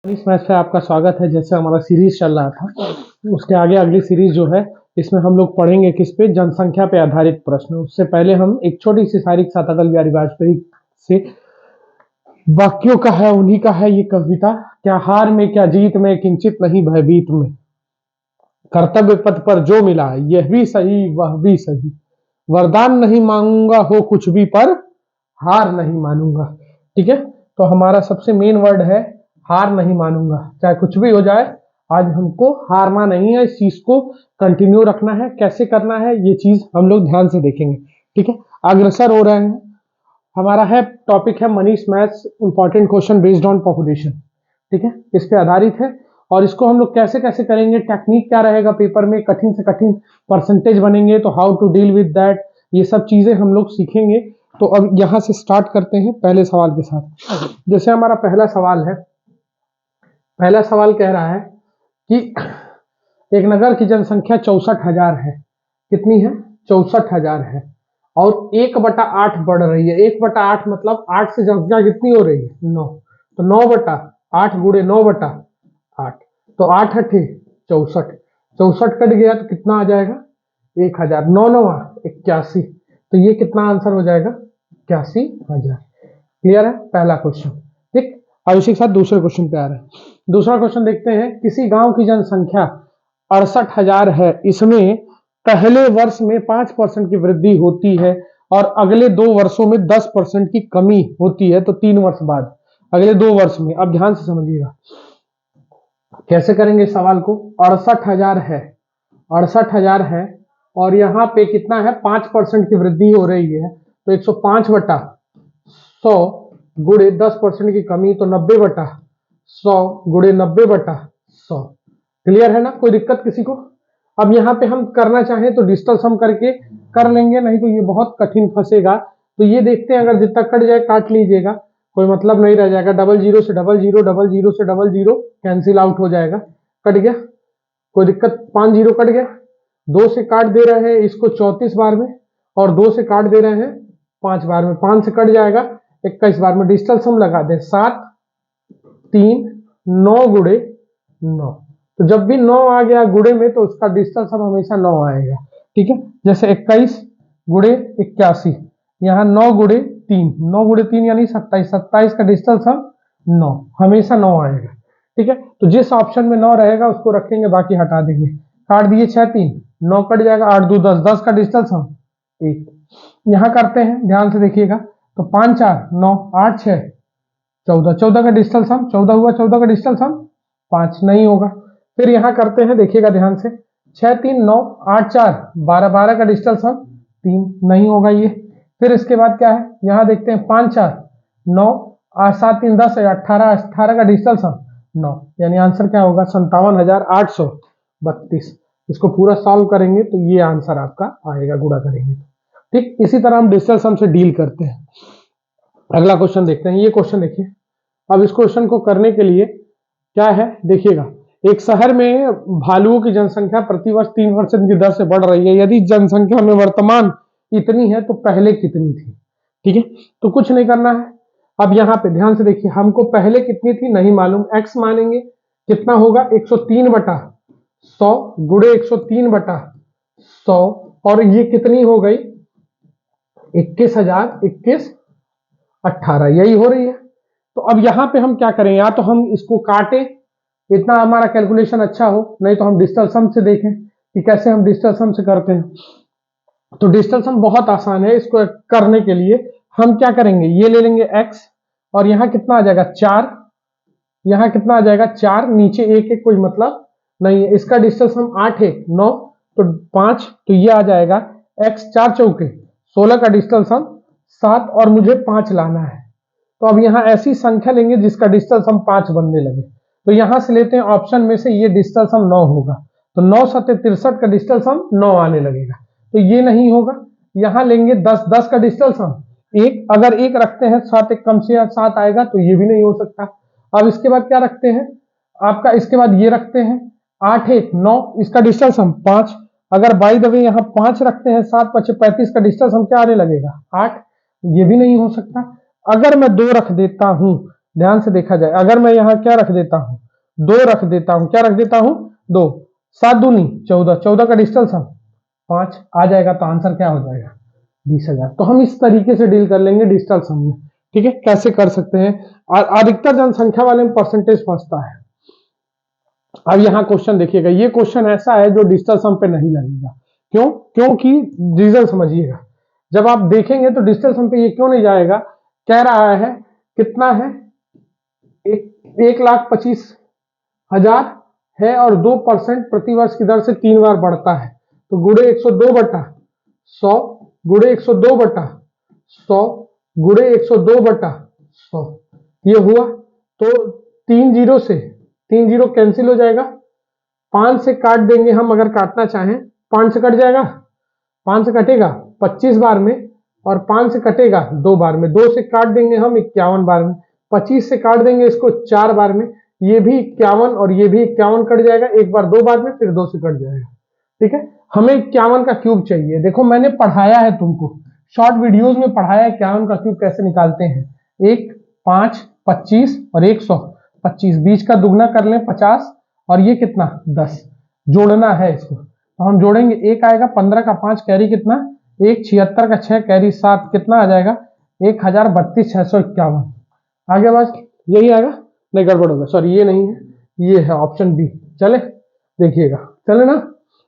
इस मैच पे आपका स्वागत है। जैसे हमारा सीरीज चल रहा था, उसके आगे अगली सीरीज जो है, इसमें हम लोग पढ़ेंगे किस पे, जनसंख्या पे आधारित प्रश्न। उससे पहले हम एक छोटी सी शायरी के साथ अटल बिहारी वाजपेयी से वाक्यों का है, उन्हीं का है ये कविता। क्या हार में क्या जीत में, किंचित नहीं भयभीत में, कर्तव्य पथ पर जो मिला यह भी सही वह भी सही, वरदान नहीं मांगूंगा हो कुछ भी, पर हार नहीं मानूंगा। ठीक है, तो हमारा सबसे मेन वर्ड है हार नहीं मानूंगा। चाहे कुछ भी हो जाए, आज हमको हारना नहीं है, इस चीज को कंटिन्यू रखना है। कैसे करना है ये चीज हम लोग ध्यान से देखेंगे। ठीक है, अग्रसर हो रहे हैं। हमारा है टॉपिक है Manish maths important question based on population. ठीक है, इस पे आधारित है। और इसको हम लोग कैसे कैसे करेंगे, टेक्निक क्या रहेगा पेपर में, कठिन से कठिन परसेंटेज बनेंगे तो how to deal with that, ये सब चीजें हम लोग सीखेंगे। तो अब यहां से स्टार्ट करते हैं पहले सवाल के साथ। जैसे हमारा पहला सवाल है, पहला सवाल कह रहा है कि एक नगर की जनसंख्या 64,000 है। कितनी है? 64,000 है। और 1/8 बढ़ रही है। 1/8 मतलब 8 से जनसंख्या कितनी हो रही है? 9। तो 9/8 गुणे 9/8, तो 8 8 64। 64 कट गया तो कितना आ जाएगा? 1000। 9 9 81। तो ये कितना आंसर हो जाएगा? 81,000। क्लियर है पहला क्वेश्चन। ठीक, अब इसी के साथ दूसरे क्वेश्चन पे आ रहे हैं। दूसरा क्वेश्चन देखते हैं। किसी गांव की जनसंख्या 68,000 है, इसमें पहले वर्ष में 5% की वृद्धि होती है और अगले 2 वर्षों में 10% की कमी होती है, तो 3 वर्ष बाद अगले 2 वर्ष में। अब ध्यान से समझिएगा कैसे करेंगे इस सवाल को। 68,000 है, 68,000 है और यहाँ पे कितना है? 5% की वृद्धि हो रही है, तो 105/100 गुणे 10% की कमी, तो 90/100 गुणे 90/100। क्लियर है ना? कोई दिक्कत किसी को? अब यहाँ पे हम करना चाहें तो डिजिटल सम करके कर लेंगे, नहीं तो ये बहुत कठिन फंसेगा। तो ये देखते हैं, अगर जितना कट जाए काट लीजिएगा, कोई मतलब नहीं रह जाएगा। 00 से 00, 00 से 00 कैंसिल आउट हो जाएगा। कट गया, कोई दिक्कत? 5 0 कट गया। 2 से काट दे रहे हैं इसको 34 बार में, और 2 से काट दे रहे हैं 5 बार में। 5 से कट जाएगा 21 बार में। डिजिटल सम लगा दे, 7 3 9 गुणे 9। तो जब भी 9 आ गया गुणे में, तो उसका डिजिटल सम हमेशा 9 आएगा। ठीक है, जैसे 21 गुणे 81, यहाँ 9 गुणे 3, 9 गुणे 3 यानी 27, 27 का डिजिटल सम 9, हमेशा 9 आएगा। ठीक है, तो जिस ऑप्शन में 9 रहेगा उसको रखेंगे, बाकी हटा देंगे। काट दिए 6 3, 9 कट जाएगा, 8 2 10, 10 का डिजिटल सम 1। यहाँ करते हैं, ध्यान से देखिएगा, तो 5 4 9 8 6 14, 14 का डिजिटल सम 14 हुआ, 14 का डिजिटल सम 5 नहीं होगा। फिर यहाँ करते हैं, देखिएगा ध्यान से, 6 3 9 8 4 12, 12 का डिजिटल सम 3 नहीं होगा ये। फिर इसके बाद क्या है, यहाँ देखते हैं 5 4 9 8 7 3 10 18, 18 का डिजिटल सम 9, यानी आंसर क्या होगा? 57,832। इसको पूरा सॉल्व करेंगे तो ये आंसर आपका आएगा, गुणा करेंगे। ठीक, इसी तरह हम डिजिटल सम से डील करते हैं। अगला क्वेश्चन देखते हैं। ये क्वेश्चन देखिए। अब इस क्वेश्चन को करने के लिए क्या है, देखिएगा। एक शहर में भालुओं की जनसंख्या प्रतिवर्ष 3% की दर से बढ़ रही है। यदि जनसंख्या में वर्तमान इतनी है तो पहले कितनी थी? ठीक है, तो कुछ नहीं करना है। अब यहाँ पे ध्यान से देखिए, हमको पहले कितनी थी नहीं मालूम, x मानेंगे। कितना होगा? 103/100 गुणे 103/100, और ये कितनी हो गई? 21,000 21 18, यही हो रही है। तो अब यहां पे हम क्या करें, या तो हम इसको काटें, इतना हमारा कैलकुलेशन अच्छा हो, नहीं तो हम डिजिटल सम से देखें कि कैसे हम डिजिटल सम से करते हैं। तो डिजिटल सम बहुत आसान है। इसको करने के लिए हम क्या करेंगे, ये ले लेंगे x, और यहाँ कितना आ जाएगा? 4, यहाँ कितना आ जाएगा? 4, नीचे 1 1 कोई मतलब नहीं है। इसका डिजिटल सम 8 1 9, तो 5, तो ये आ जाएगा x 4 चौके 16 का डिजिटल सम 7, और मुझे 5 लाना है। तो अब यहाँ ऐसी संख्या लेंगे जिसका डिजिटल सम 5 बनने लगे। तो यहां से लेते हैं ऑप्शन में से, ये डिजिटल सम 9 होगा, तो 9 7 63 का डिजिटल सम 9 आने लगेगा। तो ये नहीं होगा। यहां लेंगे 10, 10 का डिजिटल सम 1, अगर 1 रखते हैं 7 1 कम से 7 आएगा, तो ये भी नहीं हो सकता। अब इसके बाद क्या रखते हैं आपका, इसके बाद ये रखते हैं 8 1 9, इसका डिजिटल सम 5, अगर बाई द वे यहाँ 5 रखते हैं, 7 5 35 का डिजिटल सम क्या आने लगेगा? 8, ये भी नहीं हो सकता। अगर मैं 2 रख देता हूं, ध्यान से देखा जाए, अगर मैं यहाँ क्या रख देता हूँ, 2 रख देता हूँ, क्या रख देता हूँ 2, 7 दूनी 14, 14 का डिजिटल सम 5 आ जाएगा, तो आंसर क्या हो जाएगा 20,000। तो हम इस तरीके से डील कर लेंगे डिजिटल सम में, ठीक है। कैसे कर सकते हैं, अधिकतर जनसंख्या वाले में परसेंटेज फंसता है। अब यहाँ क्वेश्चन देखिएगा, ये क्वेश्चन ऐसा है जो डिजिटल सम पे नहीं लगेगा। क्यों? क्योंकि रीजन समझिएगा, जब आप देखेंगे तो डिजिटल सम पे ये क्यों नहीं जाएगा। कह रहा है कितना है, 1,25,000 है और 2% प्रति वर्ष की दर से 3 बार बढ़ता है, तो गुणे 102/100 गुणे 102/100 गुणे 102/100 ये हुआ। तो 3 जीरो कैंसिल हो जाएगा, 5 से काट देंगे हम, अगर काटना चाहें 5 से कट जाएगा, 5 से कटेगा 25 बार में, और 5 से कटेगा 2 बार में, 2 से काट देंगे हम 51 बार में, 25 से काट देंगे इसको 4 बार में, ये भी 51 और ये भी 51 कट जाएगा, एक बार 2 बार में, फिर 2 से कट जाएगा, ठीक है। हमें 51 का क्यूब चाहिए। देखो मैंने पढ़ाया है तुमको, शॉर्ट वीडियोस में पढ़ाया है 51 का क्यूब कैसे निकालते हैं। 1, 5, 25 और 125, बीच का दुगना कर लें 50, और ये कितना 10, जोड़ना है इसको, तो हम जोड़ेंगे, 1 आएगा, 15 का 5 कैरी कितना 1, 76 का 6 कैरी 7 कितना आ जाएगा 1032,651। आगे बस यही आएगा, नहीं गड़बड़ होगा, सॉरी ये नहीं है, ये है ऑप्शन बी। चले देखिएगा, चले ना,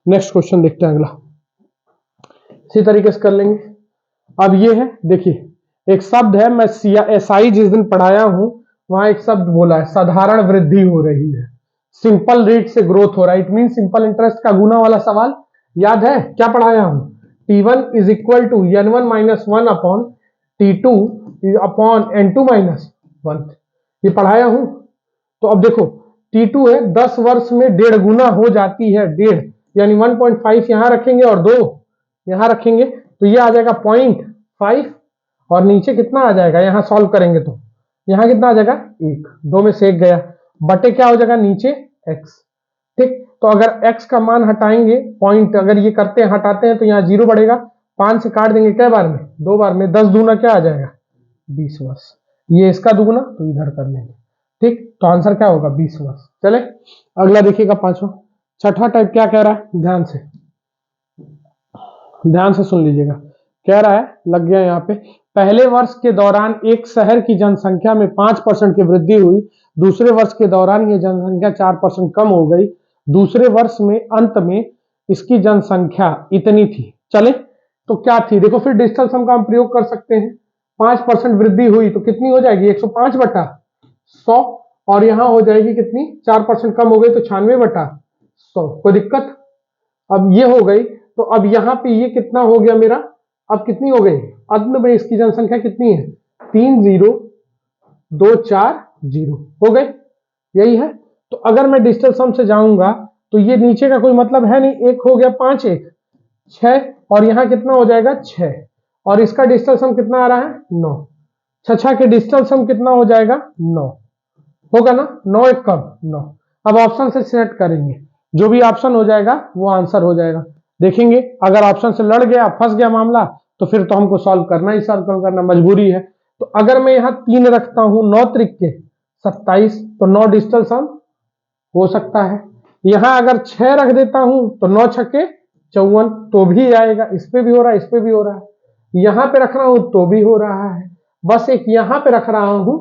नेक्स्ट क्वेश्चन देखते हैं अगला, इसी तरीके से कर लेंगे। अब ये है, देखिए एक शब्द है, मैं SI जिस दिन पढ़ाया हूं वहां एक शब्द बोला है, साधारण वृद्धि हो रही है, सिंपल रेट से ग्रोथ हो रहा है, इट मीन सिंपल इंटरेस्ट का गुना वाला सवाल याद है, क्या पढ़ाया हूं, T1 is equal to N1 - 1 upon T2 upon N2 - 1, ये पढ़ाया हूं। तो अब देखो T2 है 10 वर्ष में 1.5 गुना हो जाती है, 1.5 यानी 1.5 यहां रखेंगे और 2 यहां रखेंगे, तो ये आ जाएगा 0.5, और नीचे कितना आ जाएगा, यहां सॉल्व करेंगे तो यहां कितना आ जाएगा 1, 2 में से 1 गया, बटे क्या हो जाएगा नीचे x, ठीक। तो अगर x का मान हटाएंगे, पॉइंट अगर ये करते हैं हटाते हैं, तो यहाँ 0 बढ़ेगा, 5 से काट देंगे कै बार में 2 बार में, 10 दूना क्या आ जाएगा 20 वर्ष, ये इसका दुगुना तो इधर कर लेंगे, ठीक। तो आंसर क्या होगा 20 वर्ष। चले अगला देखिएगा, 5वां, 6वां टाइप क्या कह रहा है, ध्यान से सुन लीजिएगा। कह रहा है, लग गया यहाँ पे, पहले वर्ष के दौरान एक शहर की जनसंख्या में 5% की वृद्धि हुई, दूसरे वर्ष के दौरान ये जनसंख्या 4% कम हो गई, दूसरे वर्ष में अंत में इसकी जनसंख्या इतनी थी। चले तो क्या थी, देखो फिर डिजिटल सम का हम प्रयोग कर सकते हैं। 5% वृद्धि हुई तो कितनी हो जाएगी 105/100, और यहां हो जाएगी कितनी 4% कम हो गई तो 96/100, कोई दिक्कत। अब ये हो गई, तो अब यहाँ पे ये कितना हो गया मेरा, अब कितनी हो गई, अंत में इसकी जनसंख्या कितनी है 30,240 हो गए, यही है। तो अगर मैं डिजिटल सम से जाऊंगा तो ये नीचे का कोई मतलब है नहीं, 1 हो गया 5, 1 6, और यहाँ कितना हो जाएगा 6, और इसका डिजिटल सम कितना आ रहा है 9, 6 के डिजिटल सम कितना हो जाएगा 9 होगा ना, 9 1 कम 9। अब ऑप्शन से सेट करेंगे, जो भी ऑप्शन हो जाएगा वो आंसर हो जाएगा। देखेंगे अगर ऑप्शन से लड़ गया, फंस गया मामला, तो फिर तो हमको सॉल्व करना मजबूरी है। तो अगर मैं यहाँ 3 रखता हूं, 9 त्रिक के 27, तो 9 डिजिटल सम हो सकता है। यहां अगर 6 रख देता हूं तो 9 छक्के 54, तो भी आएगा, इस पे भी हो रहा है, इस पे भी हो रहा है, यहां पे रख रहा हूं तो भी हो रहा है, बस एक यहां पे रख रहा हूं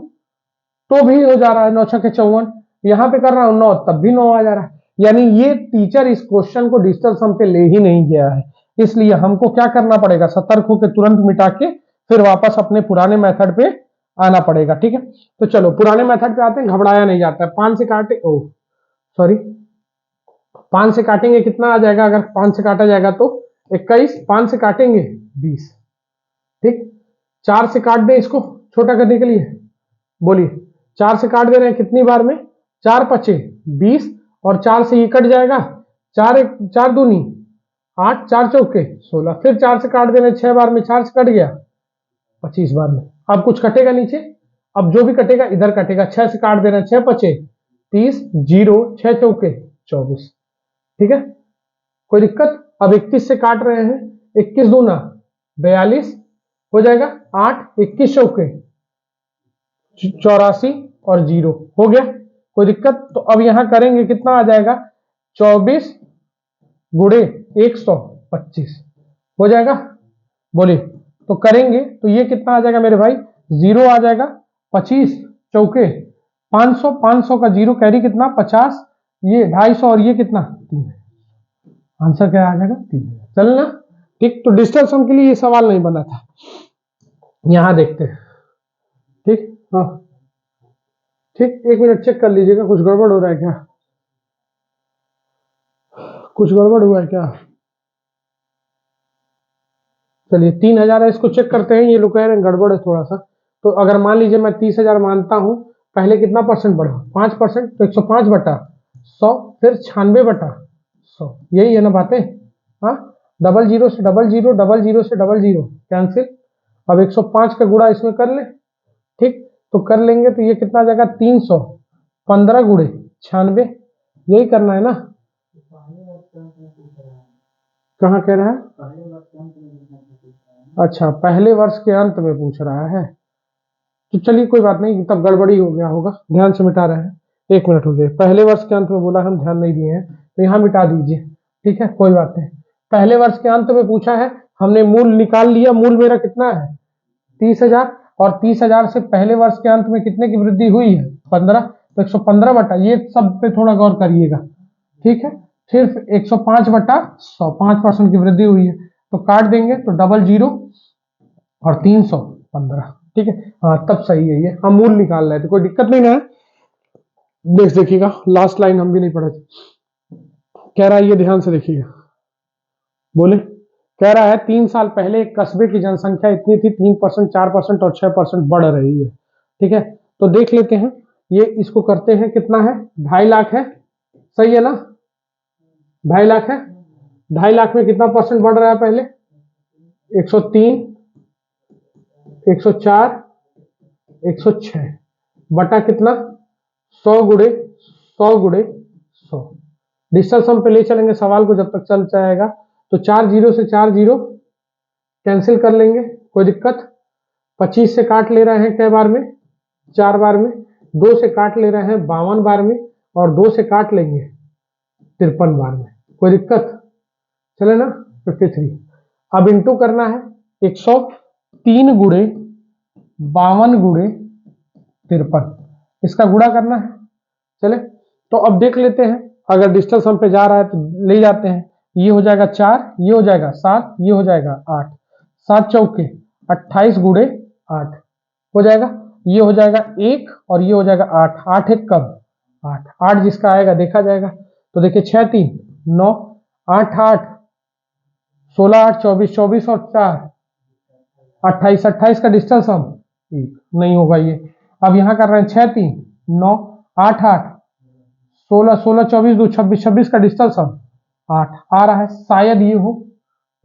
तो भी हो जा रहा है, 9 छक्के 54, यहां पे कर रहा हूं 9 तब भी 9 आ जा रहा है। यानी ये टीचर इस क्वेश्चन को डिजिटल सम पे ले ही नहीं गया है, इसलिए हमको क्या करना पड़ेगा, सतर्क होकर तुरंत मिटा के फिर वापस अपने पुराने मेथड पे आना पड़ेगा, ठीक है। तो चलो पुराने मेथड पे आते हैं, घबराया नहीं जाता है। 5 से काटे, ओ सॉरी 5 से काटेंगे कितना आ जाएगा, अगर 5 से काटा जाएगा तो 21, 5 से काटेंगे 20, ठीक। 4 से काट दें इसको छोटा करने के लिए, बोलिए 4 से काट दे रहे हैं कितनी बार में, 4 पचे 20, और 4 से ये कट जाएगा, 4 दूनी 8, 4 चौके 16, फिर 4 से काट दे रहे हैं 6 बार में, 4 से कट गया 25 बार में। अब कुछ कटेगा नीचे, अब जो भी कटेगा इधर कटेगा, 6 से काट दे रहे हैं, 6 पचे 30, 0 6 चौके 24, ठीक है, कोई दिक्कत। अब 31 से काट रहे हैं, 21 दूना 42 हो जाएगा, 8 21 चौके 84, और 0 हो गया, कोई दिक्कत? तो अब यहां करेंगे कितना आ जाएगा, 24 गुणे 125 हो जाएगा, बोलिए। तो करेंगे तो ये कितना आ जाएगा मेरे भाई, 0 आ जाएगा, 25 चौके 500, 500 का 0 कैरी कितना 50, ये 250 और ये कितना 3, आंसर क्या आ जाएगा 3। चलना ठीक। तो डिजिटल सम के लिए ये सवाल नहीं बना था, यहां देखते हैं। ठीक, हाँ ठीक, 1 मिनट चेक कर लीजिएगा, कुछ गड़बड़ हो रहा है क्या, कुछ गड़बड़ हुआ है क्या? चलिए 3000 है, इसको चेक करते हैं। ये लोग कह रहे हैं गड़बड़ है थोड़ा सा। तो अगर मान लीजिए मैं 30,000 मानता हूं, पहले कितना परसेंट बढ़ा, 5%, तो 105 बटा 100, फिर 96 बटा 100, यही है ना बातें। हाँ, डबल जीरो से डबल जीरो, डबल जीरो से डबल जीरो कैंसिल। अब 105 का गुणा इसमें कर ले, ठीक, तो कर लेंगे तो ये कितना आ जाएगा 315 गुणे 96, यही करना है ना। कहाँ कह रहा है, अच्छा पहले वर्ष के अंत में पूछ रहा है, तो चलिए कोई बात नहीं, तब गड़बड़ी हो गया होगा, ध्यान से मिटा रहे हैं। 1 मिनट हो गए, पहले वर्ष के अंत में बोला, हम ध्यान नहीं दिए हैं, तो यहाँ मिटा दीजिए, ठीक है, कोई बात नहीं। पहले वर्ष के अंत में पूछा है, हमने मूल निकाल लिया। मूल मेरा कितना है 30,000, और 30,000 से पहले वर्ष के अंत में कितने की वृद्धि हुई है 15, तो 115 बटा, ये सब पे थोड़ा गौर करिएगा, ठीक है। फिर 105 बटा 100, 5% की वृद्धि हुई है, तो काट देंगे तो डबल जीरो और 315, ठीक है, हाँ तब सही है ये, हम मूल निकाल रहे थे, कोई दिक्कत नहीं ना है। देखिएगा लास्ट लाइन हम भी नहीं पढ़े थे, कह रहा है ये ध्यान से देखिएगा, बोले, कह रहा है 3 साल पहले एक कस्बे की जनसंख्या इतनी थी, 3%, 4% और 6% बढ़ रही है, ठीक है। तो देख लेते हैं, ये इसको करते हैं, कितना है 2.5 लाख है, सही है ना, 2.5 लाख है, 2.5 लाख में कितना परसेंट बढ़ रहा है, पहले 103, 104, 106 बटा कितना 100 गुणे 100 गुणे 100। डिजिटल सम पे ले चलेंगे सवाल को, जब तक चल जाएगा। तो 4 जीरो से 4 जीरो कैंसिल कर लेंगे, कोई दिक्कत? 25 से काट ले रहे हैं कै बार में, 4 बार में, 2 से काट ले रहे हैं 52 बार में, और 2 से काट लेंगे 53 बार में, कोई दिक्कत? चले ना 53। अब इंटू करना है 103 गुणे 52 गुणे 53, इसका गुणा करना है। चले, तो अब देख लेते हैं, अगर डिजिटल सम पे जा रहा है तो ले जाते हैं, ये हो जाएगा 4, ये हो जाएगा 7, ये हो जाएगा 8, 7 चौके 28 गुणे 8 हो जाएगा, ये हो जाएगा 1 और ये हो जाएगा 8, 8 एक कब 8, 8 जिसका आएगा देखा जाएगा। तो देखिए 6 3 9, 8 8 16 8 24, 24 और 4 28, 28 का डिजिटल सम 1 नहीं होगा ये। अब यहां कर रहे हैं 6 3 9 8 8 16 16 24 2 26, 26 का डिजिटल सम 8 आ रहा है, शायद ये हो,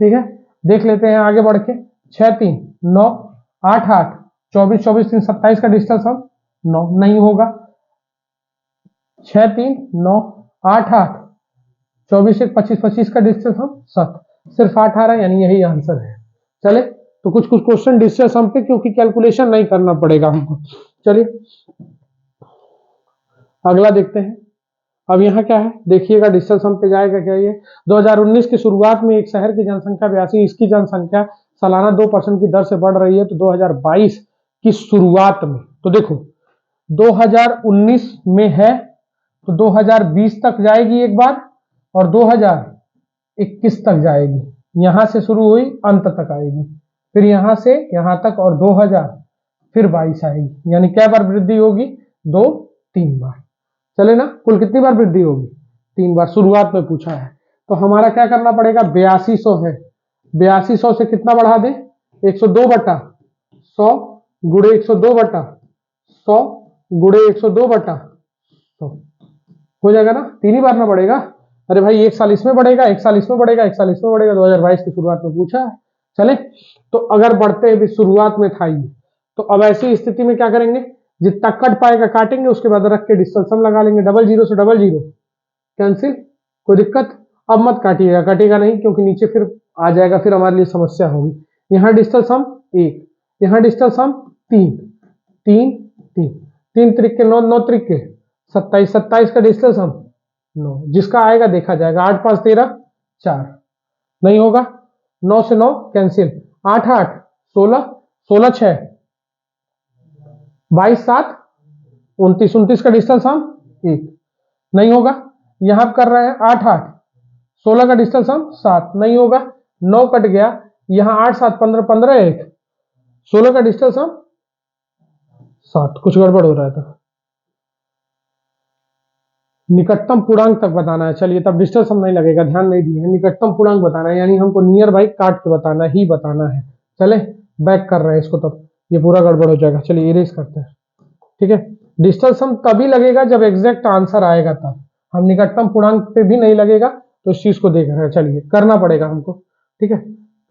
ठीक है। देख लेते हैं आगे बढ़ के, 6 3 9 8 8 24 24 3 27 का डिजिटल सम 9 नहीं होगा, 6 3 9 8 8 24 1 25 25 का डिजिटल सम 7, सिर्फ 8 आ रहा है, यानी यही आंसर है। चले, तो कुछ कुछ क्वेश्चन डिजिटल सम पे, क्योंकि कैलकुलेशन नहीं करना पड़ेगा हमको। चलिए अगला देखते हैं। अब यहाँ क्या है देखिएगा, डिजिटल सम पे जाएगा क्या ये, 2019 की शुरुआत में एक शहर की जनसंख्या 82, इसकी जनसंख्या सालाना 2% की दर से बढ़ रही है। तो 2022 की शुरुआत में, तो देखो 2019 में है, तो 2020 तक जाएगी एक बार, और 2021 तक जाएगी, यहां से शुरू हुई अंत तक आएगी, फिर यहां से यहां तक, और 2000 फिर 22 आएगी, यानी क्या बार वृद्धि होगी 2 3 बार। चले ना, कुल कितनी बार वृद्धि होगी 3 बार, शुरुआत में पूछा है। तो हमारा क्या करना पड़ेगा, 8200 है, 8200 से कितना बढ़ा दे 102 बटा 100 गुणे 102 बटा 100 गुणे 102 बटा 100 हो जाएगा ना, 3 ही बार ना बढ़ेगा। अरे भाई 1 साल इसमें बढ़ेगा, 1 साल इसमें बढ़ेगा, 1 साल इसमें बढ़ेगा, 2022 की शुरुआत में पूछा है। चले, तो अगर बढ़ते हुए शुरुआत में था ये, तो अब ऐसी स्थिति में क्या करेंगे, जितना कट पाएगा काटेंगे, उसके बाद रख के डिजिटल सम लगा लेंगे, डबल जीरो से डबल जीरो कैंसिल, कोई दिक्कत? अब मत काटिएगा, कटेगा नहीं, क्योंकि नीचे फिर आ जाएगा, फिर हमारे लिए समस्या होगी। यहाँ डिजिटल सम 1, यहाँ डिजिटल सम 3 3 3 3 त्रिक के 9, 9 त्रिक के 27, 27 का डिस्टेंस हम 9, जिसका आएगा देखा जाएगा। 8 5 13 4, नहीं होगा। 9 से 9 कैंसिल, 8 8 16, 16 6 22 7 29, 29 का डिस्टेंस हम 1, नहीं होगा। यहां कर रहे हैं 8 8 16 का डिस्टेंस हम 7, नहीं होगा। 9 कट गया, यहां 8 7 15 15 1, 16 का डिस्टेंस हम 7, कुछ गड़बड़ हो रहा था। निकटतम पूर्णांक तक बताना है, चलिए तब डिस्टेंस हम नहीं लगेगा, ध्यान नहीं दिए। निकटतम पूर्णांक बताना है, यानी हमको नियर बाई काट के बताना है। चले बैक कर रहे हैं इसको, तब ये पूरा गड़बड़ हो जाएगा। चलिए इरेज करते हैं, ठीक है। डिस्टेंस हम तभी लगेगा जब एग्जैक्ट आंसर आएगा, तब हम निकटतम पूर्णांक पे भी नहीं लगेगा, तो इस चीज को देख रहे हैं। चलिए करना पड़ेगा हमको, ठीक है।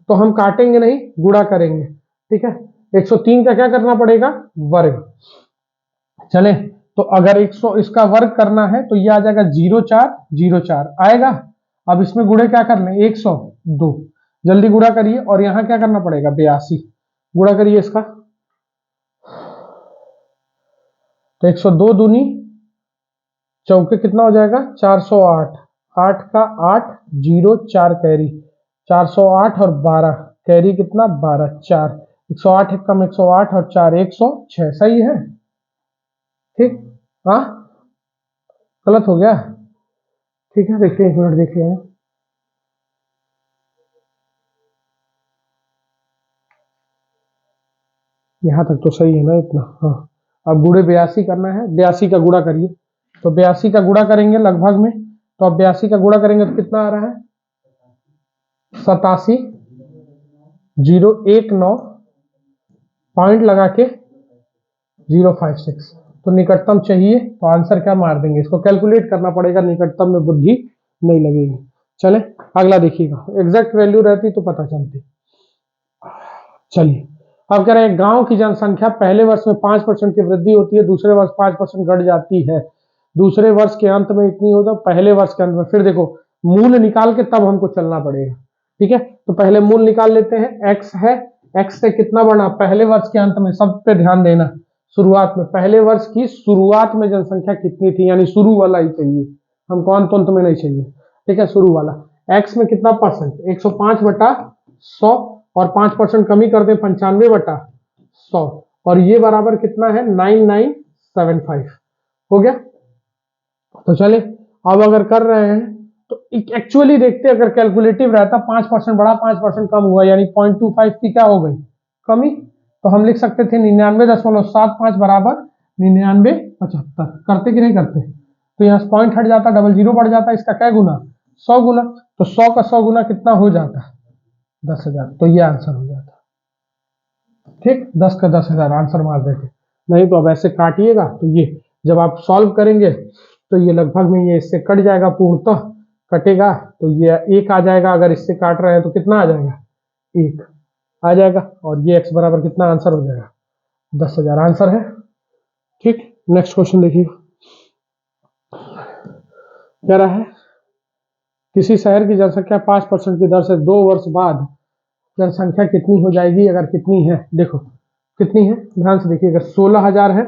तो हम काटेंगे नहीं, गुणा करेंगे, ठीक है। 103 का क्या करना पड़ेगा, वर्ग। चले तो अगर 100 इसका वर्ग करना है तो ये आ जाएगा 0 4 0 4 आएगा। अब इसमें गुणे क्या कर लें, 102, जल्दी गुणा करिए। और यहां क्या करना पड़ेगा, 82, गुणा करिए इसका। तो 102 दूनी चौके कितना हो जाएगा, 408, 8 का 8 0 4 कैरी, 408 और 12 कैरी कितना 12 4, 108 एक कम 108 और 4 106, सही है, ठीक। हाँ गलत हो गया, ठीक है। देखिए 1 मिनट देखिए, यहां तक तो सही है ना इतना। हाँ अब गुणे 82 करना है, 82 का गुणा करिए। तो 82 का गुणा करेंगे लगभग में, तो अब 82 का गुणा करेंगे तो कितना आ रहा है, 87 019 पॉइंट लगा के 056। तो निकटतम चाहिए, तो आंसर क्या मार देंगे, इसको कैलकुलेट करना पड़ेगा, निकटतम में बुद्धि नहीं लगेगी। चले अगला देखिएगा, एग्जैक्ट वैल्यू रहती तो पता चलती। चलिए अब कह रहे हैं गांव की जनसंख्या पहले वर्ष में 5% की वृद्धि होती है, दूसरे वर्ष 5% घट जाती है, दूसरे वर्ष के अंत में इतनी हो, तो पहले वर्ष के अंत में। फिर देखो मूल निकाल के तब हमको चलना पड़ेगा, ठीक है। तो पहले मूल निकाल लेते हैं, एक्स है, एक्स से कितना बढ़ा पहले वर्ष के अंत में, सब पे ध्यान देना। शुरुआत में, पहले वर्ष की शुरुआत में जनसंख्या कितनी थी, यानी शुरू वाला ही चाहिए हमको, अंत में नहीं चाहिए, ठीक है। शुरू वाला एक्स में कितना परसेंट, 105 बटा 100, और 5% कमी कर दे 95 बटा 100, और ये बराबर कितना है 9975, हो गया। तो चले अब अगर कर रहे हैं तो एक्चुअली देखते अगर कैलकुलेटिव रहता 5% बढ़ा 5% कम हुआ, यानी 0.25 की क्या हो गई कमी, तो हम लिख सकते थे 99.75 बराबर 9975, करते कि नहीं करते। तो यहाँ पॉइंट हट जाता, 00 बढ़ जाता, इसका क्या गुना 100 गुना, तो 100 का 100 गुना कितना हो जाता 10,000, तो ये आंसर हो जाता, ठीक। 10 का 10,000 आंसर मार देते। नहीं तो अब ऐसे काटिएगा, तो ये जब आप सॉल्व करेंगे तो ये लगभग में ये इससे कट जाएगा, पूर्णतः कटेगा, तो ये 1 आ जाएगा। अगर इससे काट रहे हैं तो कितना आ जाएगा, 1 आ जाएगा, और ये x बराबर कितना आंसर हो जाएगा 10,000 आंसर है, ठीक। नेक्स्ट क्वेश्चन देखिए, कह रहा है किसी शहर की जनसंख्या 5% की दर से 2 वर्ष बाद जनसंख्या कितनी हो जाएगी, अगर कितनी है, देखो कितनी है, ध्यान से देखिएगा, 16,000 है,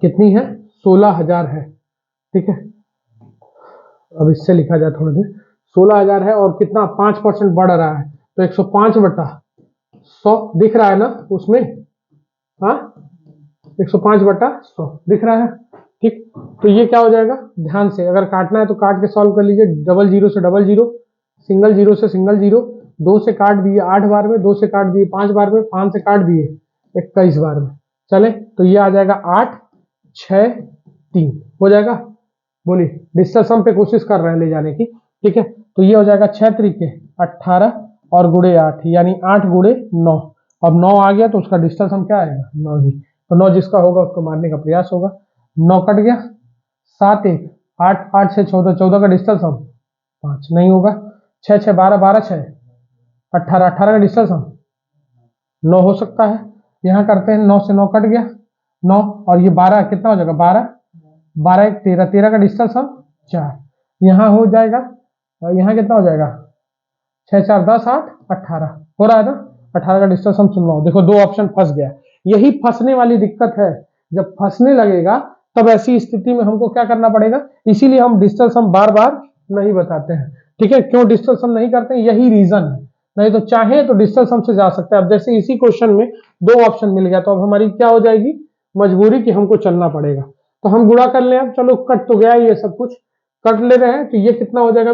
कितनी है 16,000 है, ठीक है। अब इससे लिखा जाए थोड़ी देर, 16,000 है और कितना 5% बढ़ रहा है, तो 105 बटा 100 दिख रहा है ना उसमें, हाँ 105 बटा 100 दिख रहा है, ठीक। तो ये क्या हो जाएगा, ध्यान से अगर काटना है तो काट के सॉल्व कर लीजिए, 00 से 00, सिंगल जीरो से सिंगल जीरो, 2 से काट दिए 8 बार में, 2 से काट दिए 5 बार में, 5 से काट दिए 21 बार में। चले तो ये आ जाएगा 8 6 3 हो जाएगा। बोलिए डिस्टेंस हम पे कोशिश कर रहे हैं ले जाने की, ठीक है। तो ये हो जाएगा 6 तरीके 18 और गुणे 8, यानी 8 गुणे 9। अब 9 आ गया तो उसका डिस्टेंस हम क्या आएगा 9 ही, तो 9 जिसका होगा उसको मारने का प्रयास होगा। 9 कट गया, 7 1 8 8 6 14, 14 का डिस्टेंस हम 5 नहीं होगा, 6 6 12 12 6 18 18 का डिस्टेंस हम 9 हो सकता है। यहाँ करते हैं 9 से 9 कट गया 9, और ये 12 कितना हो जाएगा 12 12 1 13 13 का डिस्टेंस हम 4, यहाँ हो जाएगा, यहाँ कितना हो जाएगा 6 4 10 8 18 हो रहा है ना, 18 का डिस्टेंस हम 9। देखो 2 ऑप्शन फंस गया, यही फंसने वाली दिक्कत है जब फंसने लगेगा तब ऐसी स्थिति में हमको क्या करना पड़ेगा, इसीलिए हम डिजिटल सम बार बार नहीं बताते हैं। ठीक है, क्यों डिजिटल सम नहीं करते हैं, यही रीजन है। नहीं तो चाहे तो डिजिटल सम से जा सकते हैं। अब जैसे इसी क्वेश्चन में 2 ऑप्शन मिल गया, तो अब हमारी क्या हो जाएगी, मजबूरी कि हमको चलना पड़ेगा। तो हम गुणा कर लें। अब चलो कट तो गया ये सब कुछ, कट ले रहे हैं तो ये कितना हो जाएगा,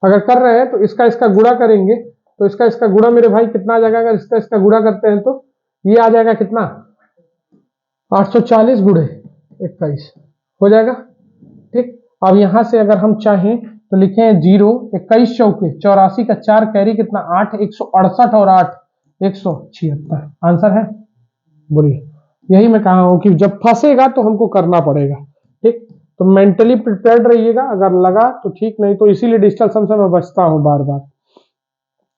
अगर कर रहे हैं तो इसका इसका गुणा करेंगे, तो इसका इसका गुणा मेरे भाई कितना आ जाएगा, अगर इसका इसका गुणा करते हैं तो ये आ जाएगा कितना, 840 गुणे 21 हो जाएगा। ठीक, अब यहां से अगर हम चाहें तो लिखें 0, 21 चौके 84 का 4 कैरी कितना 8, 168 और 8 176 आंसर है। बोलिए, यही मैं कहा हूं कि जब फंसेगा तो हमको करना पड़ेगा। ठीक, तो मेंटली प्रिपेयर्ड रहिएगा, अगर लगा तो ठीक, नहीं तो इसीलिए डिजिटल सम से मैं बचता हूं बार बार।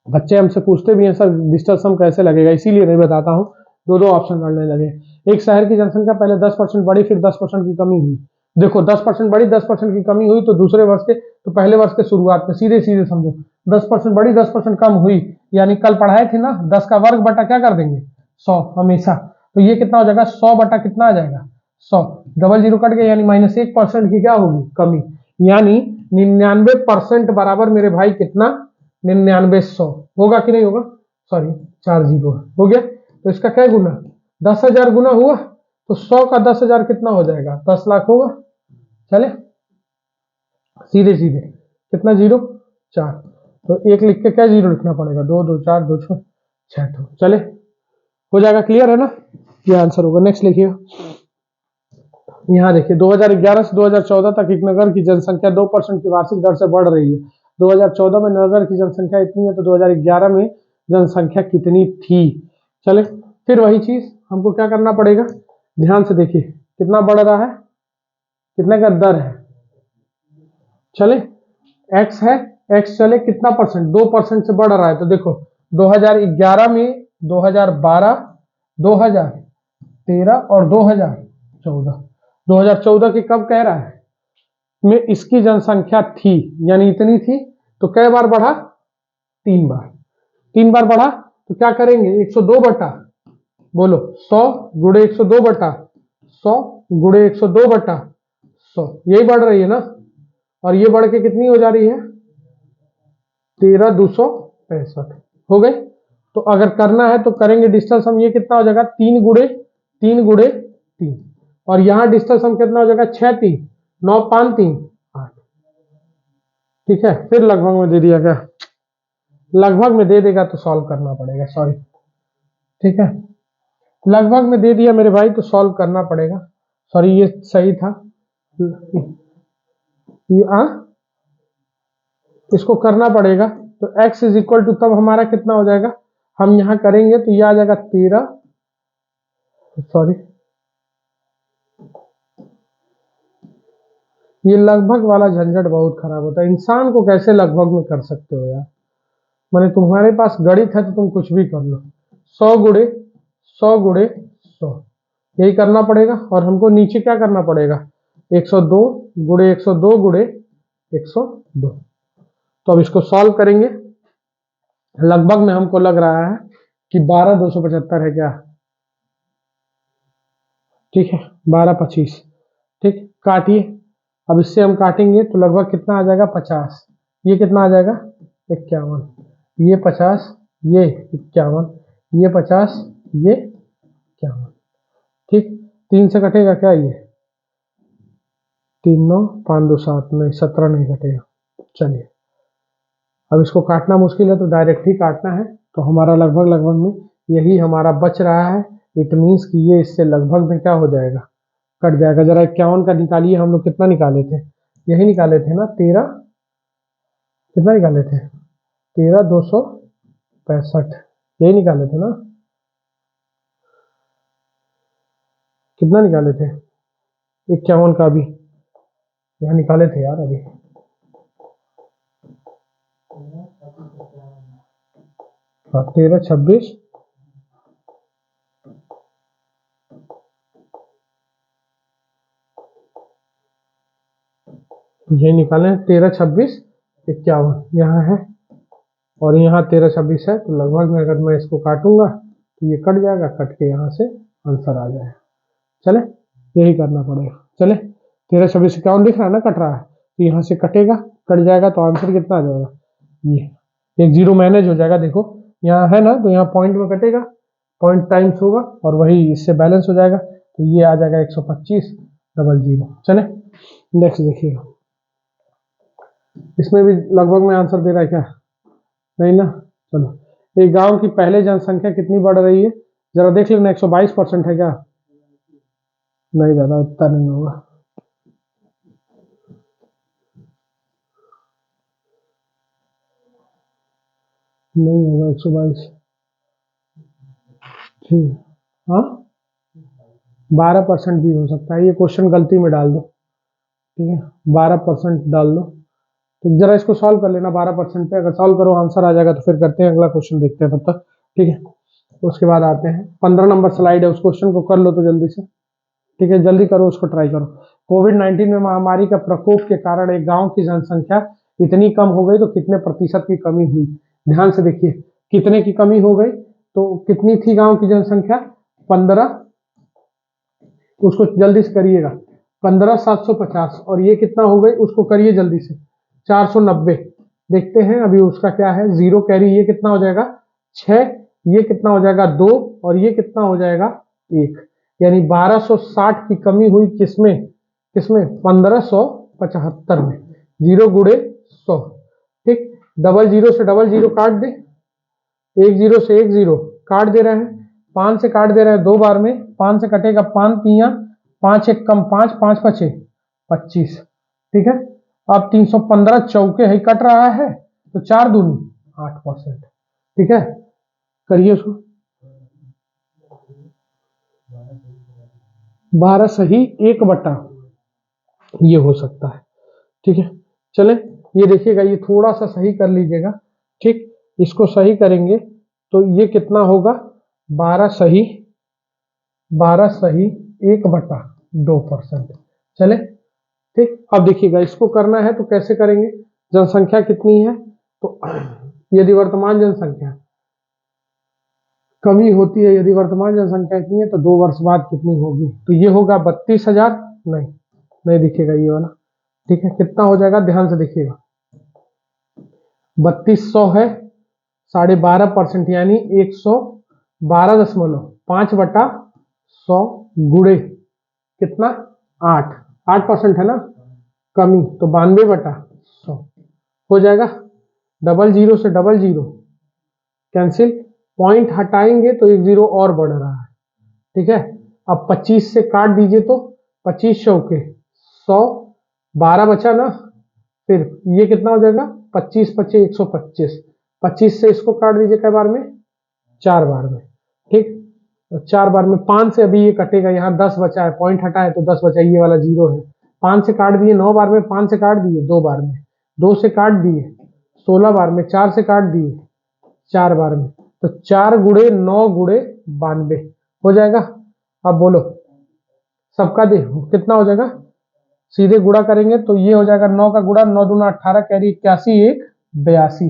बच्चे हमसे पूछते भी हैं सर डिजिटल सम कैसे लगेगा, इसीलिए नहीं बताता हूं, 2 ऑप्शन करने लगे। एक शहर की जनसंख्या पहले 10% बढ़ी, फिर 10% की कमी हुई। देखो 10% बढ़ी, 10% की कमी हुई, तो दूसरे वर्ष के, तो पहले वर्ष के शुरुआत में सीधे सीधे समझो, 10% बढ़ी 10% कम हुई, यानी कल पढ़ाए थे ना 10 का वर्ग बटा क्या कर देंगे 100 हमेशा। तो ये कितना हो जाएगा, 100 बटा कितना आ जाएगा 100, डबल जीरो कट गया, यानी -1% की क्या होगी, कमी। यानी 99% बराबर मेरे भाई कितना, 9900 होगा कि नहीं होगा, सॉरी 4 जीरो हो गया। तो इसका क्या गुना, 10,000 गुना हुआ, तो 100 का 10,000 कितना हो जाएगा, 10 लाख होगा। चले सीधे सीधे कितना, 0 4, तो 1 लिख के क्या 0 लिखना पड़ेगा, 2 2 4 2 6 6। चले हो जाएगा, क्लियर है ना, ये आंसर होगा। नेक्स्ट लिखिए, यहाँ देखिए 2011 से 2014 तक एक नगर की जनसंख्या 2% की वार्षिक दर से बढ़ रही है। 2014 में नगर की जनसंख्या इतनी है, तो 2011 में जनसंख्या कितनी थी। चले फिर वही चीज हमको क्या करना पड़ेगा, ध्यान से देखिए कितना बढ़ रहा है, कितने का दर है। चले x है, x चले कितना परसेंट, 2% से बढ़ रहा है। तो देखो 2011 में, 2012, 2013 और 2014, 2014 की कब कह रहा है में इसकी जनसंख्या थी, यानी इतनी थी, तो कै बार बढ़ा, 3 बार, 3 बार बढ़ा, तो क्या करेंगे 102 बटा, बोलो 100 गुणे 102 बटा 100 गुणे 102 बटा 100, यही बढ़ रही है ना, और ये बढ़ के कितनी हो जा रही है 13,265 हो गए। तो अगर करना है तो करेंगे डिजिटल सम, ये कितना हो जाएगा 3 गुणे 3 गुणे 3, और यहां डिजिटल सम कितना हो जाएगा 6 3 9 5 3 8। ठीक है, फिर लगभग में दे दिया क्या, लगभग में दे देगा तो सॉल्व करना पड़ेगा, सॉरी। ठीक है, लगभग में दे दिया मेरे भाई तो सॉल्व करना पड़ेगा, सॉरी ये सही था, ये इसको करना पड़ेगा। तो x इज इक्वल टू तब हमारा कितना हो जाएगा, हम यहां करेंगे तो ये आ जाएगा 13, सॉरी ये लगभग वाला झंझट बहुत खराब होता है, इंसान को कैसे लगभग में कर सकते हो यार। मैंने तुम्हारे पास गणित है तो तुम कुछ भी कर लो, 100 गुणे 100 गुणे 100 यही करना पड़ेगा, और हमको नीचे क्या करना पड़ेगा 102 गुणे 102 गुणे 102। तो अब इसको सॉल्व करेंगे, लगभग में हमको लग रहा है कि 12,275 है क्या, ठीक है 12,25, ठीक काटिए। अब इससे हम काटेंगे तो लगभग कितना आ जाएगा 50, ये कितना आ जाएगा 51, ये 50, ये 51, ये 50, ये 51। ठीक, 3 से कटेगा क्या, ये 3 9 5 2 7, नहीं 17 नहीं कटेगा। चलिए अब इसको काटना मुश्किल है तो डायरेक्ट ही काटना है, तो हमारा लगभग लगभग में यही हमारा बच रहा है। इट मीन्स कि ये इससे लगभग में क्या हो जाएगा, कट जाएगा। जरा 51 का निकालिए, हम लोग कितना निकाले थे, यही निकाले थे ना 13, कितना निकाले थे 13,265, यही निकाले थे ना, कितना निकाले थे 51 का भी यहाँ निकाले थे यार अभी, हाँ 13 26, ये निकाले 13 26 51 यहाँ है, और यहाँ 13 26 है, तो लगभग में अगर मैं इसको काटूंगा तो ये कट जाएगा, कट के यहाँ से आंसर आ जाए। चले, यही करना पड़ेगा। चले, 13 26 51 दिख रहा है ना, कट रहा है, तो यहाँ से कटेगा, कट जाएगा तो आंसर कितना आ जाएगा, ये एक जीरो मैनेज हो जाएगा। देखो यहाँ है ना, तो यहाँ पॉइंट में कटेगा, पॉइंट टाइम्स होगा और वही इससे बैलेंस हो जाएगा, तो ये आ जाएगा 125 डबल जीरो। चले नेक्स्ट देखिएगा, इसमें भी लगभग में आंसर दे रहा है क्या, नहीं ना। चलो, एक गांव की पहले जनसंख्या कितनी बढ़ रही है, जरा देख लेना, 122% है क्या, नहीं दादा इतना नहीं होगा, नहीं होगा 122। ठीक, हाँ 12% भी हो सकता है, ये क्वेश्चन गलती में डाल दो, ठीक है 12% डाल दो। तो जरा इसको सॉल्व कर लेना 12% पे, अगर सॉल्व करो आंसर आ जाएगा तो फिर करते हैं अगला क्वेश्चन, देखते हैं तब तक, ठीक है। उसके बाद आते हैं 15 नंबर स्लाइड है, उस क्वेश्चन को कर लो तो जल्दी से, ठीक है जल्दी करो, उसको ट्राई करो। कोविड-19 में महामारी का प्रकोप के कारण एक गांव की जनसंख्या इतनी कम हो गई तो कितने प्रतिशत की कमी हुई। ध्यान से देखिए, कितने की कमी हो गई, तो कितनी थी गांव की जनसंख्या 15, उसको जल्दी से करिएगा, 15,750, और ये कितना हो गई उसको करिए जल्दी से 490। देखते हैं अभी उसका क्या है, जीरो कैरी, ये कितना हो जाएगा 6, ये कितना हो जाएगा 2, और ये कितना हो जाएगा 1, यानी 1260 की कमी हुई किसमें, किसमें 1575 में, जीरो गुड़े 100, ठीक। डबल जीरो से डबल जीरो काट दे, एक जीरो से एक जीरो काट दे रहे हैं, 5 से काट दे रहे हैं 2 बार में, 5 से कटेगा 5 तिया 5 एक कम 5, 5 पचे 25, ठीक है। अब 315 चौके ही कट रहा है, तो 4 दूनी 8%, ठीक है। करिए उसको, 12 सही 1/, ये हो सकता है, ठीक है। चले, ये देखिएगा, ये थोड़ा सा सही कर लीजिएगा, ठीक। इसको सही करेंगे तो ये कितना होगा 12 सही 1/2%। चले, ठीक। अब देखिएगा, इसको करना है तो कैसे करेंगे, जनसंख्या कितनी है, तो यदि वर्तमान जनसंख्या कमी होती है, यदि वर्तमान जनसंख्या इतनी है तो 2 वर्ष बाद कितनी होगी, तो ये होगा 32,000, नहीं नहीं दिखेगा ये वाला, ठीक है। कितना हो जाएगा, ध्यान से देखिएगा, 3200 है, 12.5%, यानी 112.5/100 गुड़े कितना 8% है ना कमी, तो 92/100 हो जाएगा। डबल जीरो से डबल जीरो कैंसिल, पॉइंट हटाएंगे तो एक जीरो और बढ़ रहा है, ठीक है। अब 25 से काट दीजिए तो 25 चौके 100, 12 बचा ना, फिर ये कितना हो जाएगा 25 पचे 125, 25 से इसको काट दीजिए कै बार में, 4 बार में, ठीक। तो 4 बार में 5 से अभी ये कटेगा, यहाँ 10 बचा है, पॉइंट हटा है तो 10 बचा, ये वाला जीरो है, 5 से काट दिए 9 बार में, 5 से काट दिए 2 बार में, 2 से काट दिए 16 बार में, 4 से काट दिए 4 बार में, तो 4 गुड़े 9 गुड़े 92 हो जाएगा। अब बोलो सबका देखो कितना हो जाएगा, सीधे गुड़ा करेंगे तो ये हो जाएगा 9 का गुड़ा 9 दूना 18, कैरी 81, 1 82,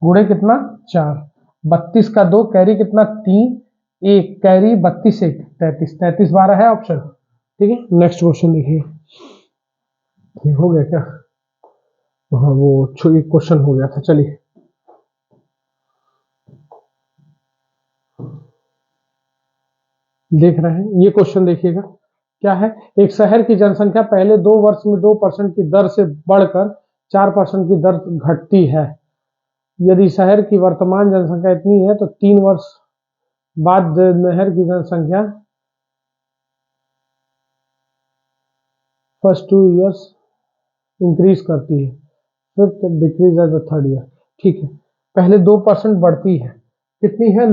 गुड़े कितना 4, 32 का 2 कैरी कितना 3, 1 कैरी 32 1 33, 33 12 है ऑप्शन, ठीक है। नेक्स्ट क्वेश्चन देखिए, ये हो गया क्या, हाँ वो क्वेश्चन हो गया था। चलिए देख रहे हैं, ये क्वेश्चन देखिएगा क्या है, एक शहर की जनसंख्या पहले 2 वर्ष में 2% की दर से बढ़कर 4% की दर घटती है, यदि शहर की वर्तमान जनसंख्या इतनी है तो 3 वर्ष बाद शहर की जनसंख्या फर्स्ट 2 ईयर्स इंक्रीज करती है, फिर decrease at the third year, ठीक है। पहले 2% बढ़ती है, कितनी है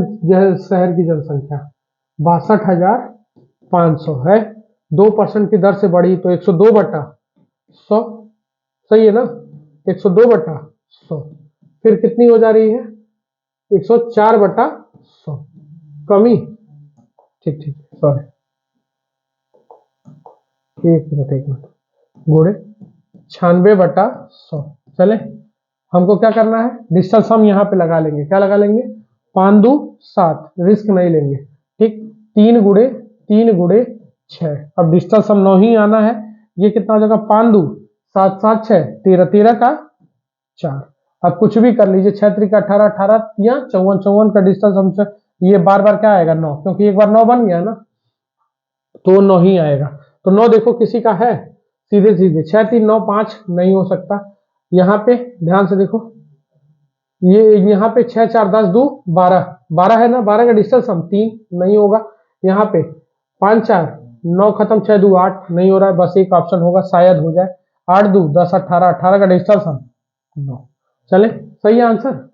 शहर की जनसंख्या 62,500 है, 2% की दर से बढ़ी तो 102/100, सही है ना, 102/100, फिर कितनी हो जा रही है 104/100, कमी, ठीक ठीक सॉरी, एक मिनट गुड़े 96/100। चले, हमको क्या करना है, डिजिटल सम यहाँ पे लगा लेंगे, क्या लगा लेंगे 5 2 7, रिस्क नहीं लेंगे, ठीक। 3 गुड़े 3 गुणे 6। अब डिजिटल सम 9 ही आना है। ये कितना हो जाएगा 5 2 7 7 6 13 13 का 4। अब कुछ भी कर लीजिए, 6 3 का 18 18 या 54 54 का डिजिटल सम से ये बार बार क्या आएगा 9, क्योंकि एक बार 9 बन गया ना, तो 9 ही आएगा। तो 9 देखो किसी का है, सीधे सीधे 6 3 9 5 नहीं हो सकता। यहाँ पे ध्यान से देखो, ये यहाँ पे 6 4 10 2 12 12 है ना, 12 का डिजिटल सम 3 नहीं होगा। यहाँ पे 5 4 9 खत्म 6 2 8 नहीं हो रहा है, बस एक ऑप्शन होगा शायद हो जाए 8 2 10 18 18 का डिजिटल सम 9। चले सही है आंसर।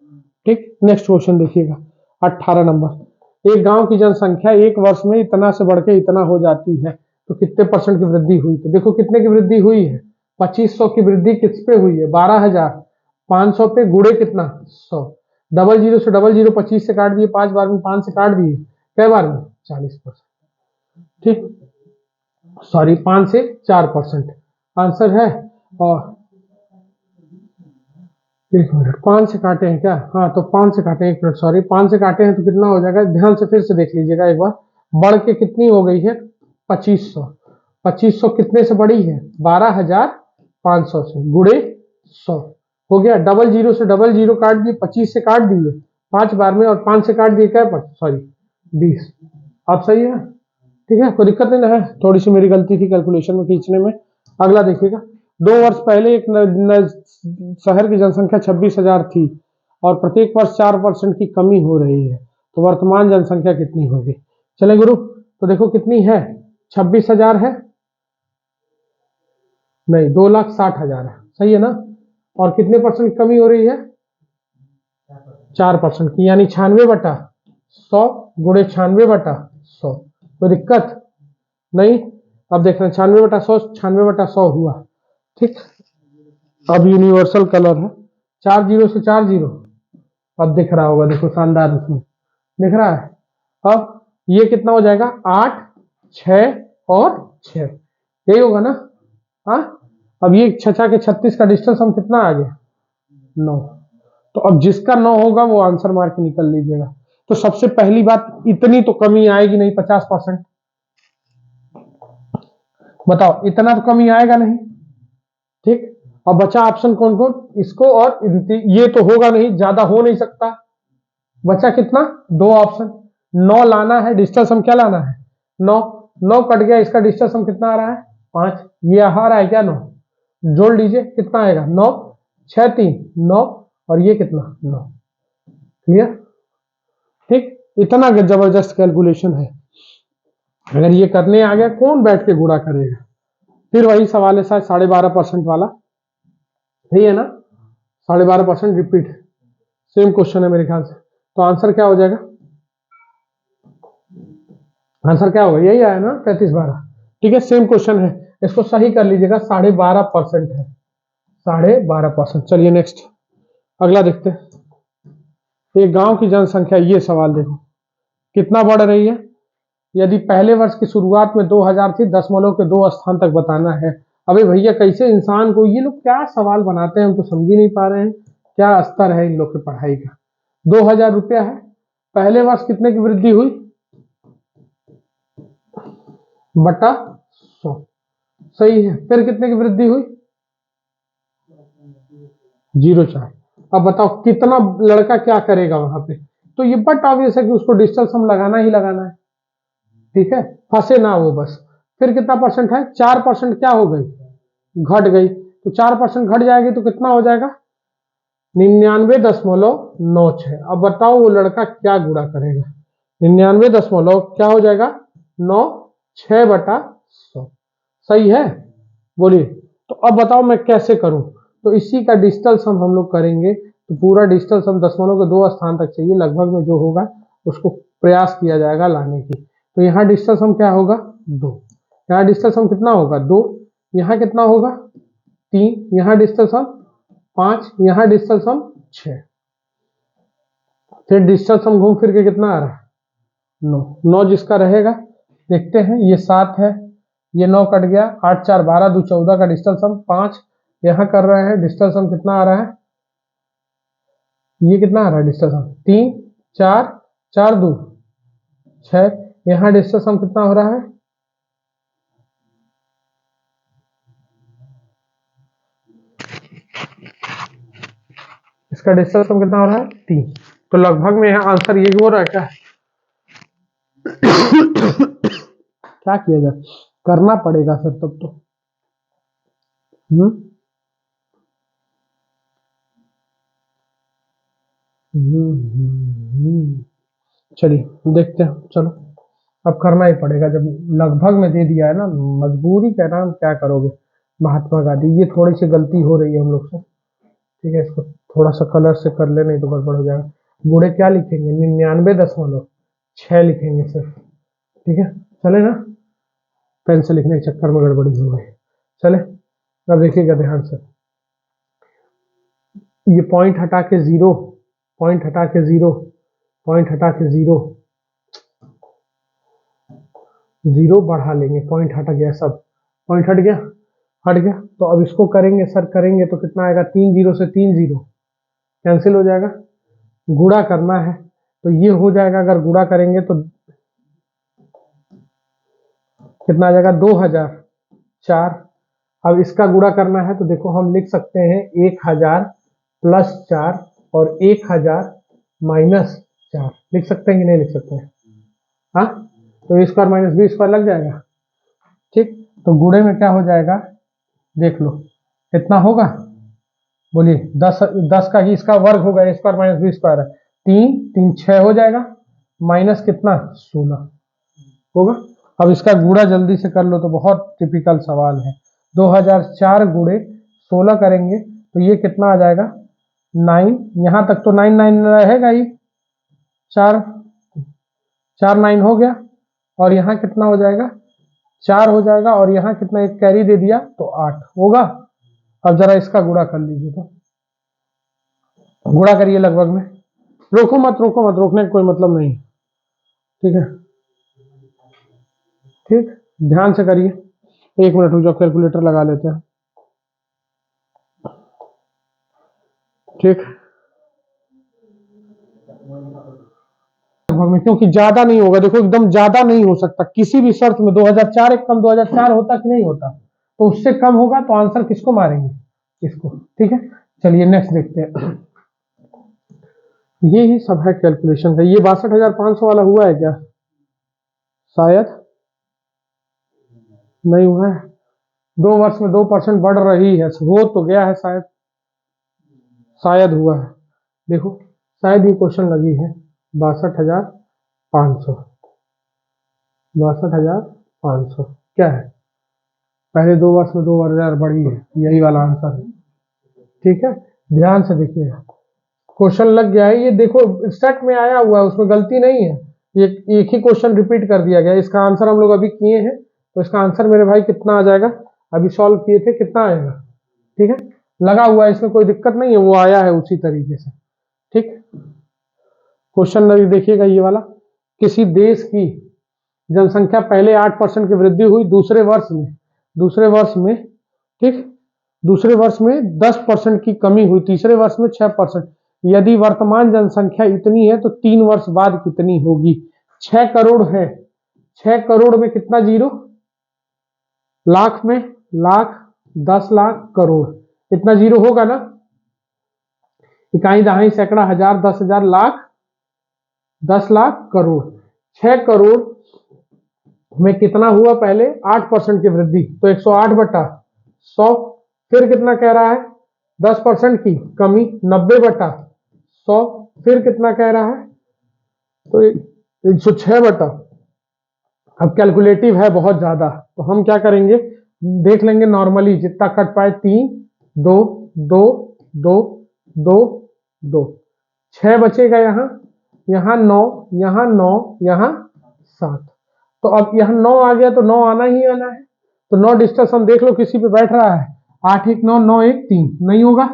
ठीक, नेक्स्ट क्वेश्चन देखिएगा 18 नंबर। एक गांव की जनसंख्या एक वर्ष में इतना से बढ़ के इतना हो जाती है तो कितने % की वृद्धि हुई? तो देखो कितने की वृद्धि हुई है, 2500 की वृद्धि किस पे हुई है, 12,500 पे, गुड़े कितना 100, डबल जीरो से डबल जीरो 25 से काट दिए, 5 बार में 5 से काट दिए, कै बार में 40%। ठीक, सॉरी 5 से 4% आंसर है। और एक मिनट, 5 से काटे हैं क्या? हाँ, तो 5 से काटे, एक मिनट सॉरी, 5 से काटे हैं तो कितना हो जाएगा, ध्यान से फिर से देख लीजिएगा एक बार। बढ़ के कितनी हो गई है 2500, 2500 कितने से बढ़ी है 12,500 से, गुड़े 100 हो गया। डबल जीरो से डबल जीरो काट दिए, 25 से काट दिए 5 बार में, और 5 से काट दिए क्या पर, सॉरी 20। आप सही है, ठीक है, कोई दिक्कत नहीं ना है, थोड़ी सी मेरी गलती थी कैलकुलेशन में खींचने में। अगला देखिएगा, 2 वर्ष पहले एक शहर की जनसंख्या 26,000 थी और प्रत्येक वर्ष 4% की कमी हो रही है, तो वर्तमान जनसंख्या कितनी होगी? चले गुरु, तो देखो कितनी है, 26,000 है, नहीं 2,60,000 है, सही है ना। और कितने % की कमी हो रही है, 4% की, यानी 96/100 गुणे 96/100। कोई दिक्कत नहीं। अब देखना 96/100 96/100 हुआ। ठीक, अब यूनिवर्सल कलर है, 4 जीरो से 4 जीरो, अब दिख रहा होगा, देखो शानदार उसमें दिख रहा है। अब ये कितना हो जाएगा 8 6 और 6, यही होगा ना। हाँ, अब ये 6 के 36 का डिस्टेंस हम कितना आ गया 9। तो अब जिसका 9 होगा वो आंसर मार के निकल लीजिएगा। तो सबसे पहली बात, इतनी तो कमी आएगी नहीं 50%, बताओ इतना तो कमी आएगा नहीं। ठीक, अब बचा ऑप्शन कौन कौन, इसको और ये तो होगा नहीं, ज्यादा हो नहीं सकता। बचा कितना, 2 ऑप्शन, 9 लाना है, डिजिटल सम क्या लाना है 9, 9 कट गया, इसका डिजिटल सम कितना आ रहा है 5, ये आ रहा है क्या 9, जोड़ लीजिए कितना आएगा 9 6 3 9, और ये कितना 9। क्लियर, ठीक, इतना जबरदस्त कैलकुलेशन है। अगर ये करने आ गया कौन बैठ के गुणा करेगा। फिर वही सवाल है शायद 12.5% वाला, सही है ना, 12.5% रिपीट, सेम क्वेश्चन है मेरे ख्याल से। तो आंसर क्या हो जाएगा, आंसर क्या होगा, यही आया ना 33/12। ठीक है, सेम क्वेश्चन है, इसको सही कर लीजिएगा, 12.5% है, 12.5%। चलिए नेक्स्ट, अगला देखते हैं। एक गांव की जनसंख्या, ये सवाल देखो कितना बढ़ रही है। यदि पहले वर्ष की शुरुआत में 2000 थी, दशमलव के 2 स्थान तक बताना है। अबे भैया कैसे इंसान को, ये लोग क्या सवाल बनाते हैं, हम तो समझ ही नहीं पा रहे हैं, क्या स्तर है इन लोग की पढ़ाई का। 2000 रुपया है, पहले वर्ष कितने की वृद्धि हुई बटा 100, सही है। फिर कितने की वृद्धि हुई 0.4। अब बताओ कितना लड़का क्या करेगा वहां पे, तो ये बट ऑब्वियस है कि उसको डिजिटल सम लगाना ही लगाना है। ठीक है, फंसे ना वो बस। फिर कितना % है, 4% क्या हो गई, घट गई, तो 4% घट जाएगी तो कितना हो जाएगा 99.96। अब बताओ वो लड़का क्या गुणा करेगा, 99 दशमलव क्या हो जाएगा 9 6/100, सही है, बोलिए। तो अब बताओ मैं कैसे करूं, तो इसी का डिजिटल सम हम लोग करेंगे। तो पूरा डिजिटल सम दशमलव के 2 स्थान तक चाहिए, लगभग में जो होगा उसको प्रयास किया जाएगा लाने की। तो यहाँ डिजिटल सम क्या होगा 2, यहाँ डिजिटल सम कितना होगा 2, यहाँ कितना होगा 3, यहाँ डिजिटल सम 5, यहाँ डिजिटल सम 6। फिर डिजिटल सम घूम फिर के कितना आ रहा है 9, 9 जिसका रहेगा देखते हैं, ये 7 है, ये 9 कट गया, 8 4 12 2 14 का डिजिटल सम 5, यहाँ कर रहे हैं डिजिटल सम कितना आ रहा है, ये कितना आ रहा है डिजिटल सम 3 4 4 2 6, यहाँ डिस्टेंस हम कितना हो रहा है, इसका डिस्टेंस हम कितना हो रहा है 3। तो लगभग में यहाँ आंसर ये हो रहा है क्या? क्या किया जाए, करना पड़ेगा सर तब तो। हम्म चलिए देखते हैं, चलो अब करना ही पड़ेगा जब लगभग में दे दिया है ना, मजबूरी का नाम क्या करोगे। महात्मा गांधी, ये थोड़ी सी गलती हो रही है हम लोग से, ठीक है, इसको थोड़ा सा कलर से कर ले, नहीं तो गड़बड़ हो जाएगा। गुड़े क्या लिखेंगे, 99.6 लिखेंगे सिर्फ, ठीक है, चले ना, पेन से लिखने के चक्कर में गड़बड़ी हो गई। चले अब देखिएगा ध्यान से, ये पॉइंट हटा के जीरो, पॉइंट हटा के जीरो, पॉइंट हटा के जीरो, जीरो बढ़ा लेंगे, पॉइंट हट गया, सब पॉइंट हट गया, हट गया। तो अब इसको करेंगे सर, करेंगे तो कितना आएगा, 3 जीरो से 3 जीरो कैंसिल हो जाएगा, गुणा करना है तो ये हो जाएगा, अगर गुणा करेंगे तो कितना आ जाएगा 2004। अब इसका गुणा करना है तो देखो हम लिख सकते हैं 1000 प्लस 4 और 1000 माइनस 4, लिख सकते हैं कि नहीं लिख सकते हैं? हाँ, तो ए स्क्वायर माइनस बी स्क्वायर लग जाएगा, ठीक। तो गुणे में क्या हो जाएगा, देख लो कितना होगा, बोलिए 10, 10 का ही इसका वर्ग होगा, ए स्क्वायर माइनस बी स्क्वायर है, 3 3 6 हो जाएगा, माइनस कितना 16 होगा। अब इसका गुणा जल्दी से कर लो, तो बहुत टिपिकल सवाल है, 2004 गुणे 16 करेंगे तो ये कितना आ जाएगा 9, यहां तक तो 9 9 रहेगा ही, 4 4 9 हो गया, और यहाँ कितना हो जाएगा 4 हो जाएगा, और यहाँ कितना एक कैरी दे दिया तो 8 होगा। अब जरा इसका गुणा कर लीजिए, तो गुणा करिए लगभग में, रोको मत, रोको मत, रोकने का कोई मतलब नहीं, ठीक है, ठीक, ध्यान से करिए, 1 मिनट रुक जाओ, कैलकुलेटर लगा लेते हैं, ठीक, लगभग में, क्योंकि ज्यादा नहीं होगा, देखो एकदम ज्यादा नहीं हो सकता किसी भी शर्त में, 2004 एक कम 2004 होता कि नहीं होता, तो उससे कम होगा तो आंसर किसको मारेंगे, इसको, ठीक है। चलिए नेक्स्ट देखते हैं, ये ही सब है कैलकुलेशन का। ये 62,500 वाला हुआ है क्या, शायद नहीं हुआ है, 2 वर्ष में 2% बढ़ रही है, हो तो गया है शायद, शायद हुआ है, देखो शायद ये क्वेश्चन लगी है 62,500, 62,500 क्या है, पहले 2 वर्ष में 2,000 बढ़ी है, यही वाला आंसर है, ठीक है। ध्यान से देखिए, क्वेश्चन लग गया है, ये देखो स्टेट में आया हुआ है, उसमें गलती नहीं है, ये एक ही क्वेश्चन रिपीट कर दिया गया, इसका आंसर हम लोग अभी किए हैं, तो इसका आंसर मेरे भाई कितना आ जाएगा, अभी सॉल्व किए थे, कितना आएगा, ठीक है, लगा हुआ है, इसमें कोई दिक्कत नहीं है, वो आया है उसी तरीके से, ठीक। क्वेश्चन देखिएगा ये वाला, किसी देश की जनसंख्या पहले 8% की वृद्धि हुई, दूसरे वर्ष में, ठीक, दूसरे वर्ष में 10% की कमी हुई, तीसरे वर्ष में 6%, यदि वर्तमान जनसंख्या इतनी है तो 3 वर्ष बाद कितनी होगी। 6 करोड़ है, 6 करोड़ में कितना जीरो, लाख में, लाख, 10 लाख, करोड़, इतना जीरो होगा ना, इकाई दहाई सैकड़ा हजार 10,000 लाख 10 लाख करोड़, 6 करोड़ में कितना हुआ पहले 8% की वृद्धि, तो 108/100, फिर कितना कह रहा है 10% की कमी, 90/100, फिर कितना कह रहा है तो 106/, अब कैलकुलेटिव है बहुत ज्यादा, तो हम क्या करेंगे, देख लेंगे नॉर्मली जितना कट पाए, 3 2 2 2 2 2, 6 बचेगा, यहाँ यहाँ 9, यहाँ 9, यहाँ 7, तो अब यहाँ 9 आ गया तो 9 आना ही आना है, तो 9 डिस्टेंस हम देख लो किसी पे बैठ रहा है, 8 1 9 9 1 3 नहीं होगा,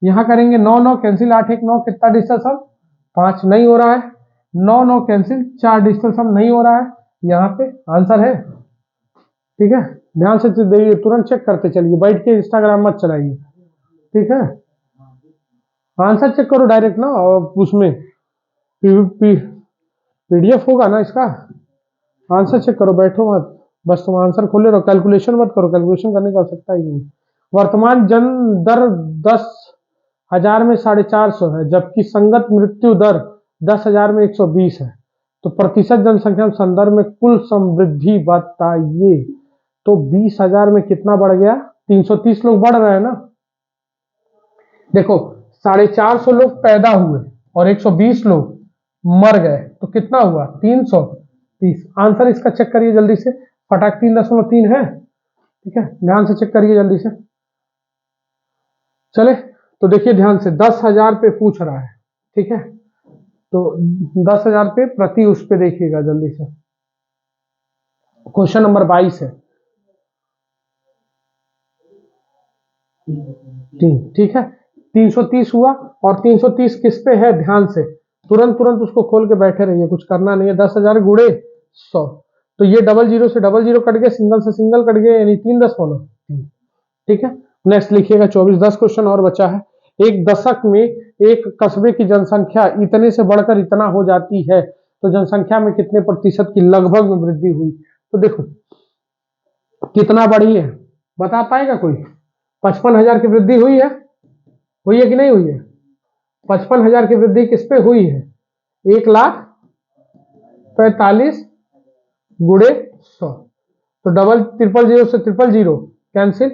यहाँ करेंगे 9 9 कैंसिल, 8 1 9 कितना डिस्टेंस हम 5 नहीं हो रहा है, 9 9 कैंसिल, 4 डिस्टेंस हम नहीं हो रहा है, यहाँ पे आंसर है, ठीक है। ध्यान से देखिए, तुरंत चेक करते चलिए, बैठ के इंस्टाग्राम मत चलाइए, ठीक है, आंसर चेक करो डायरेक्ट ना, और उसमें पीडीएफ होगा ना इसका, आंसर चेक करो, बैठो मत, बस तुम आंसर खोले रहो, कैलकुलेशन मत करो, कैलकुलेशन करने की आवश्यकता ही नहीं। वर्तमान जन्म दर 10,000 में 450 है, जबकि संगत मृत्यु दर 10,000 में 120 है। तो प्रतिशत जनसंख्या के संदर्भ में कुल समृद्धि बताइए। तो 20,000 में कितना बढ़ गया? 330 लोग बढ़ रहे हैं ना। देखो 450 लोग पैदा हुए और 120 लोग मर गए, तो कितना हुआ? 330। आंसर इसका चेक करिए जल्दी से, फटाक 3.3 है। ठीक है, ध्यान से चेक करिए जल्दी से। चले तो देखिए ध्यान से, 10,000 पे पूछ रहा है, ठीक है, तो 10,000 पे प्रति उस पे देखिएगा जल्दी से, क्वेश्चन नंबर 22 है। ठीक है, 330 हुआ और 330 किस पे है? ध्यान से, तुरंत तुरंत उसको खोल के बैठे रहिए, कुछ करना नहीं है। 10,000 गुणे 100, तो ये डबल जीरो से डबल जीरो कट गए, सिंगल से सिंगल कट गए, यानी 3 ठीक है। नेक्स्ट लिखिएगा 24। 10 क्वेश्चन और बचा है। एक दशक में एक कस्बे की जनसंख्या इतने से बढ़कर इतना हो जाती है, तो जनसंख्या में कितने प्रतिशत की लगभग में वृद्धि हुई? तो देखो कितना बढ़ी है, बता पाएगा कोई? 55,000 की वृद्धि हुई है कि नहीं हुई है? 55,000 की वृद्धि किस पे हुई है? 1,45,000 गुणे 100, तो डबल ट्रिपल जीरो से ट्रिपल जीरो कैंसिल,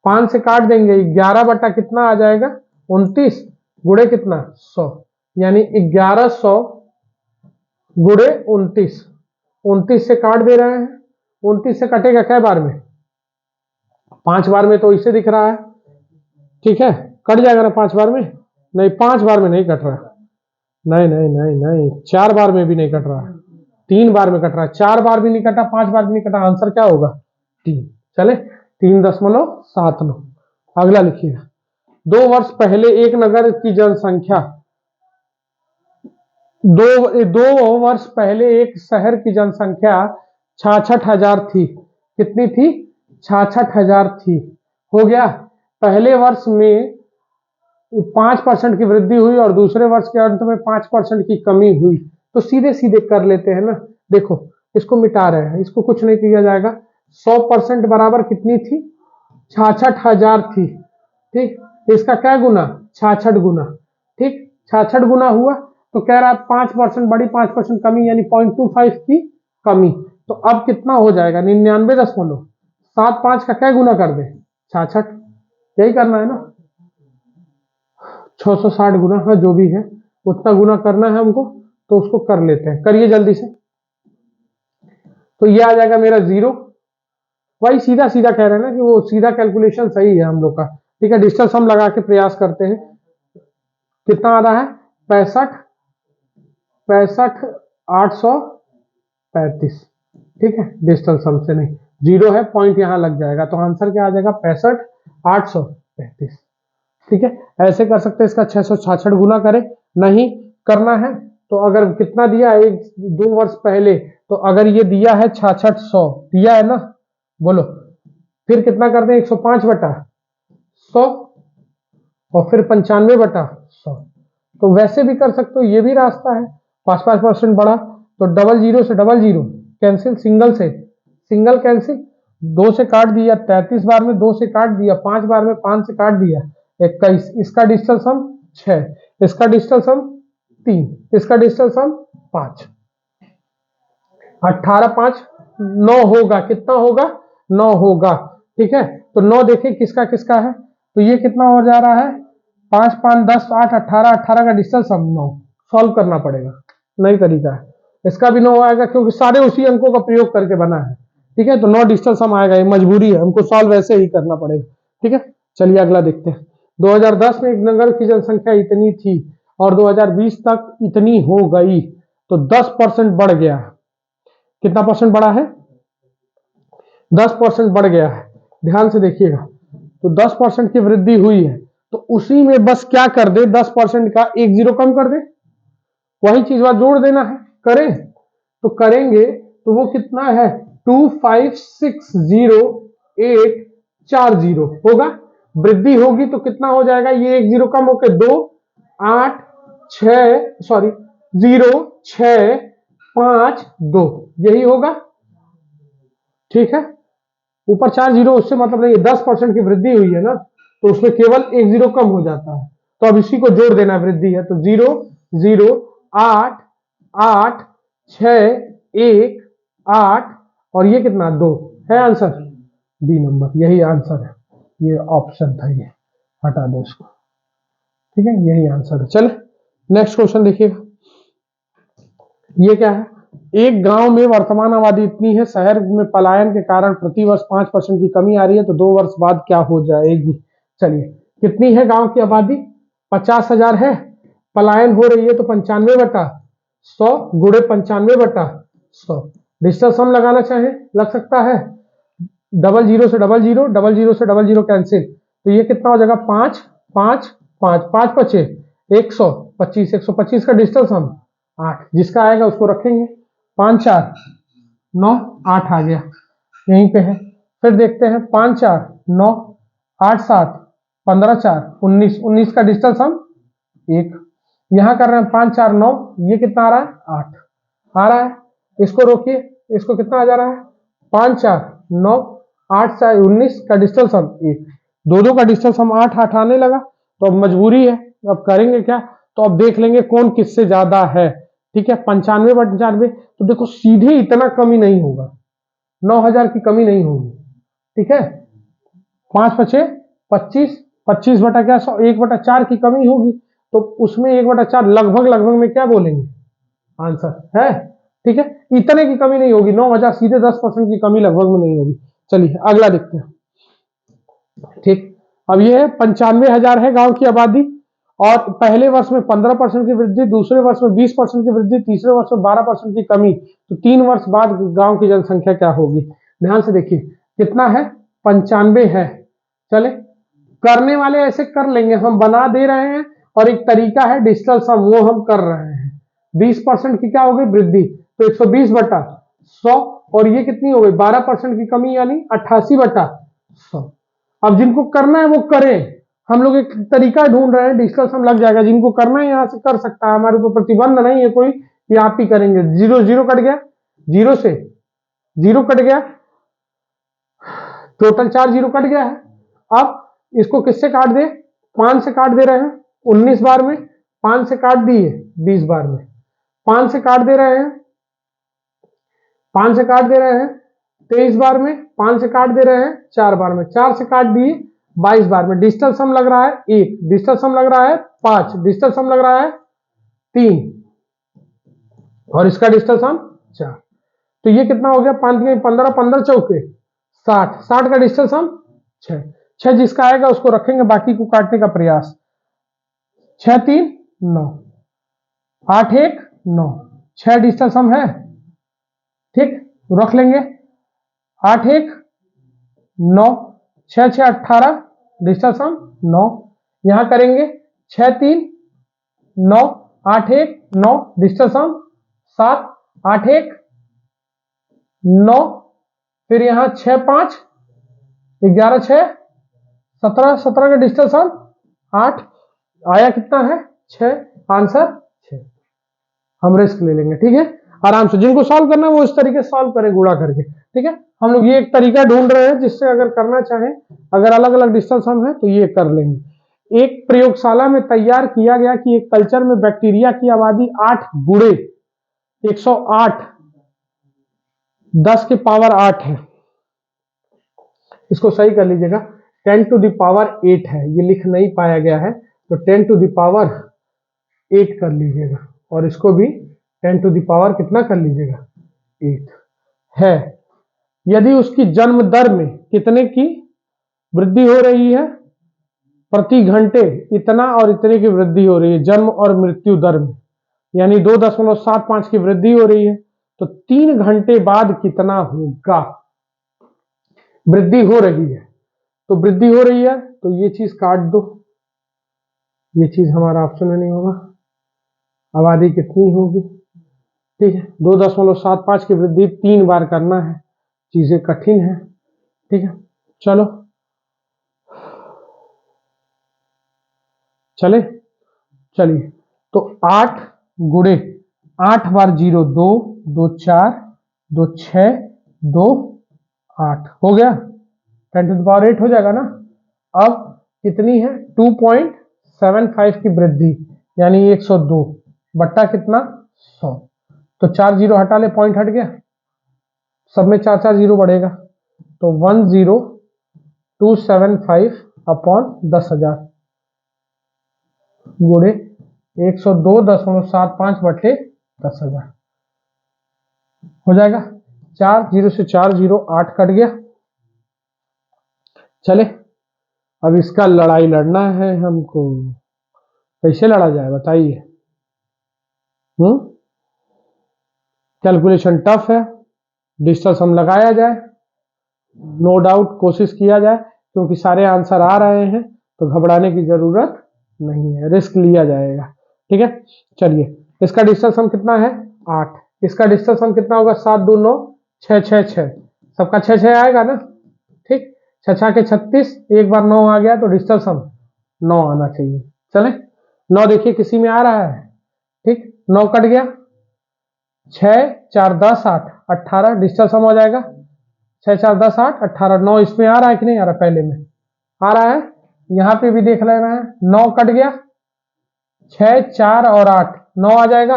5 से काट देंगे, 11 बटा कितना आ जाएगा? 29 गुणे कितना? 100, यानी 1100 गुणे 29। 29 से काट दे रहे हैं, 29 से कटेगा क्या बार में? 5 बार में, तो इसे दिख रहा है, ठीक है, कट जाएगा ना 5 बार में? नहीं, 5 बार में नहीं कट रहा, नहीं नहीं नहीं नहीं, 4 बार में भी नहीं कट रहा, 3 बार में कट रहा है। 4 बार भी नहीं कटा, 5 बार भी नहीं कटा, आंसर क्या होगा? 3। चले 3.79। अगला लिखिएगा। 2 वर्ष पहले एक नगर की जनसंख्या, दो वर्ष पहले एक शहर की जनसंख्या 66,000 थी। कितनी थी? 66,000 थी। हो गया, पहले वर्ष में 5% की वृद्धि हुई और दूसरे वर्ष के अंत में 5% की कमी हुई। तो सीधे सीधे कर लेते हैं ना, देखो इसको मिटा रहे हैं, इसको कुछ नहीं किया जाएगा। 100% बराबर कितनी थी? 66,000 थी, ठीक, इसका क्या गुना? 66 गुना, ठीक, 66 गुना हुआ, तो कह रहा है 5% बढ़ी, 5% कमी, यानी 0.25 की कमी। तो अब कितना हो जाएगा? 99.75 का क्या गुना कर दे? 66, यही करना है ना, 660 गुना, हाँ जो भी है उतना गुना करना है हमको, तो उसको कर लेते हैं, करिए जल्दी से। तो ये आ जाएगा मेरा 0। वही सीधा सीधा कह रहे हैं ना कि वो सीधा कैलकुलेशन सही है हम लोग का, ठीक है। डिजिटल सम लगा के प्रयास करते हैं, कितना आ रहा है? 65,835, ठीक है, डिजिटल सम से नहीं, 0 है, पॉइंट यहां लग जाएगा, तो आंसर क्या आ जाएगा? 65,835, ठीक है। ऐसे कर सकते हैं, इसका 666 गुना करें, नहीं करना है तो अगर कितना दिया है 2 वर्ष पहले, तो अगर ये दिया है 6600 दिया है ना, बोलो, फिर कितना कर दें? 105/100 और फिर 95/100। तो वैसे भी कर सकते हो, ये भी रास्ता है। 5% बढ़ा, तो डबल जीरो से डबल जीरो कैंसिल, सिंगल से सिंगल कैंसिल, 2 से काट दिया, 33 बार में 2 से काट दिया, 5 बार में 5 से काट दिया, 21। इसका डिजिटल सम 6, इसका डिजिटल सम 3, इसका डिजिटल सम 5, 18 5 9 होगा, कितना होगा? 9 होगा, ठीक है। तो 9 देखिए किसका किसका है, तो ये कितना हो जा रहा है? 5 5 10 8 18, 18 का डिजिटल सम 9। सॉल्व करना पड़ेगा, नई तरीका है, इसका भी 9 आएगा क्योंकि सारे उसी अंकों का प्रयोग करके बना है, ठीक है। तो 9 डिजिटल सम आएगा, ये मजबूरी है, हमको सॉल्व ऐसे ही करना पड़ेगा, ठीक है। चलिए अगला देखते हैं। 2010 में एक नगर की जनसंख्या इतनी थी और 2020 तक इतनी हो गई, तो 10% बढ़ गया है। कितना परसेंट बढ़ा है? 10% बढ़ गया है, ध्यान से देखिएगा। तो 10% की वृद्धि हुई है, तो उसी में बस क्या कर दे? 10% का एक जीरो कम कर दे, वही चीज बात जोड़ देना है, करें तो करेंगे, तो वो कितना है? 2560840 होगा। वृद्धि होगी तो कितना हो जाएगा? ये एक जीरो कम होकर 2 8 6 सॉरी 0 6 5 2, यही होगा। ठीक है, ऊपर 4 जीरो उससे मतलब नहीं, 10% की वृद्धि हुई है ना, तो उसमें केवल 1 जीरो कम हो जाता है, तो अब इसी को जोड़ देना वृद्धि है, तो 0 0 8 8 6 1 8 और ये कितना 2 है आंसर, बी नंबर यही आंसर है, ये ऑप्शन था, ये हटा दो इसको, ठीक है, यही आंसर है। चले नेक्स्ट क्वेश्चन देखिएगा, ये क्या है, एक गांव में वर्तमान आबादी इतनी है, शहर में पलायन के कारण प्रतिवर्ष 5% की कमी आ रही है, तो 2 वर्ष बाद क्या हो जाएगी। चलिए कितनी है गांव की आबादी, 50,000 है, पलायन हो रही है तो 95/100 गुणे 95/100, डिजिटल सम लगाना चाहे लग सकता है, 00 से 00, 00 से 00 कैंसिल, तो ये कितना हो जाएगा 5 5 5 5 5 125, 125 का डिजिटल सम 8, जिसका आएगा उसको रखेंगे, 5 4 9 8 आ गया, यहीं पे है। फिर देखते हैं 5 4 9 8 7 15 4 19, 19 का डिजिटल सम 1, यहां कर रहे हैं 5 4 9, ये कितना आ रहा है 8 आ रहा है, इसको रोकिए, इसको कितना आ जा रहा है 5 4 9 8 4 19 का डिजिटल सम 1, दो का डिजिटल सम 8 8 आने लगा, तो अब मजबूरी है, अब करेंगे क्या, तो अब देख लेंगे कौन किससे ज्यादा है, ठीक है, 95/95, तो देखो सीधे इतना कमी नहीं होगा, 9,000 की कमी नहीं होगी, ठीक है, 5 5 25, 25 बटा क्या 100, 1/4 की कमी होगी, तो उसमें 1/4 लगभग लगभग में क्या बोलेंगे आंसर है, ठीक है, इतने की कमी नहीं होगी, 9,000 सीधे 10% की कमी लगभग में नहीं होगी। चलिए अगला देखते हैं, ठीक, अब ये है 95,000 है गांव की आबादी, और पहले वर्ष में 15% की वृद्धि, दूसरे वर्ष में 20% की वृद्धि, तीसरे वर्ष में 12% की कमी, तो 3 वर्ष बाद गांव की जनसंख्या क्या होगी, ध्यान से देखिए कितना है 95 है, चले करने वाले ऐसे कर लेंगे, हम बना दे रहे हैं, और एक तरीका है डिजिटल सम वो हम कर रहे हैं, 20% की क्या हो गई वृद्धि, तो 120/100, और ये कितनी हो गई 12% की कमी यानी 88/100, अब जिनको करना है वो करें, हम लोग एक तरीका ढूंढ रहे हैं, डिजिटल सम लग जाएगा, जिनको करना है यहाँ से कर सकता है, हमारे ऊपर प्रतिबंध नहीं है कोई कि आप ही करेंगे, 0 0 कट गया, 0 से 0 कट गया, टोटल 4 0 कट गया है, अब इसको किससे काट दे, 5 से काट दे रहे हैं 19 बार में, 5 से काट दिए 20 बार में, 5 से काट दे रहे हैं, 5 से काट दे रहे हैं 23 बार में, 5 से काट दे रहे हैं 4 बार में, 4 से काट दिए 22 बार में, डिजिटल सम लग रहा है 1, डिजिटल सम लग रहा है 5, डिजिटल सम लग रहा है 3, और इसका डिजिटल सम 4, तो ये कितना हो गया 5 15 15 चौके 60, 60 का डिजिटल सम 6, 6 जिसका आएगा उसको रखेंगे, बाकी को काटने का प्रयास, 6 3 9 8 1 9, 6 डिजिटल सम है, ठीक, रख लेंगे, 8 1 9 6 6 18 डिजिटल सम 9, यहां करेंगे 6 3 9 8 1 9 डिजिटल सम 7 8 1 9, फिर यहां 6 5 11 6 17 17 का डिजिटल सम 8, आया कितना है 6, आंसर 6, हम रिस्क ले लेंगे, ठीक है, आराम से, जिनको सॉल्व करना है वो इस तरीके से सॉल्व करें गुणा करके, ठीक है, हम लोग ये एक तरीका ढूंढ रहे हैं जिससे अगर करना चाहें, अगर अलग अलग डिजिटल सम है तो ये कर लेंगे। एक प्रयोगशाला में तैयार किया गया कि एक कल्चर में बैक्टीरिया की आबादी 8 गुणे 108 10 के पावर 8 है, इसको सही कर लीजिएगा, 10 टू द पावर 8 है, ये लिख नहीं पाया गया है, तो 10 टू द पावर 8 कर लीजिएगा, और इसको भी 10 टू द पावर कितना कर लीजिएगा 8 है, यदि उसकी जन्म दर में कितने की वृद्धि हो रही है, प्रति घंटे इतना और इतने की वृद्धि हो रही है जन्म और मृत्यु दर में, यानी 2.75 की वृद्धि हो रही है, तो 3 घंटे बाद कितना होगा, वृद्धि हो रही है, तो वृद्धि हो रही है तो ये चीज काट दो, ये चीज हमारा ऑप्शन में नहीं होगा, आबादी कितनी होगी, ठीक है, 2.75 की वृद्धि 3 बार करना है, चीजें कठिन है, ठीक है, चलो चले, चलिए, तो 8 गुणे 8 बार 0 2 2 4 2 6 2 8 हो गया, 10⁸ हो जाएगा ना। अब कितनी है 2.75 की वृद्धि यानी 102 बट्टा कितना 100, तो 4 जीरो हटा ले, पॉइंट हट गया, सब में 4 जीरो बढ़ेगा, तो 10275 अपॉन 10,000 गुणे 102.75 बटे 10,000 हो जाएगा। 4 जीरो से 4 जीरो 8 कट गया। चले अब इसका लड़ाई लड़ना है हमको, कैसे लड़ा जाए बताइए। कैलकुलेशन टफ है, डिजिटल सम लगाया जाए, नो डाउट कोशिश किया जाए, क्योंकि सारे आंसर आ रहे हैं तो घबराने की जरूरत नहीं है, रिस्क लिया जाएगा। ठीक है, चलिए इसका डिजिटल सम कितना है 8, इसका डिजिटल सम कितना होगा 7 2 9 6 6 6, सबका 6 6 आएगा ना। ठीक, 6 6 के 36, एक बार 9 आ गया तो डिजिटल सम 9 आना चाहिए। चले 9 देखिए किसी में आ रहा है, ठीक 9 कट गया, 6 4 10 8 18 डिजिटल सम हो जाएगा, 6 4 10 8 18 9 इसमें आ रहा है कि नहीं आ रहा, पहले में आ रहा है, यहां पे भी देख ले रहे हैं, 9 कट गया, 6 4 और 8 9 आ जाएगा,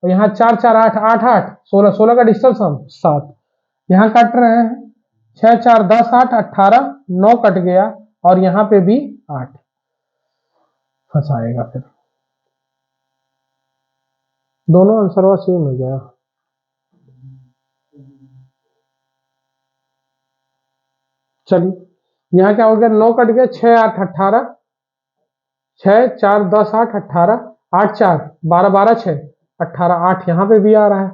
और यहाँ 4 4 8 8 8 16 16 का डिजिटल सम 7, यहाँ कट रहे हैं 6 4 10 8 18 9 कट गया, और यहाँ पे भी 8 फंसाएगा, फिर दोनों आंसर सेम हो गया। चलिए यहाँ क्या हो गया, 9 कट गया, 6 8 18 6 4 10 8 18 8 4 12 12 6 18 8 यहाँ पे भी आ रहा है,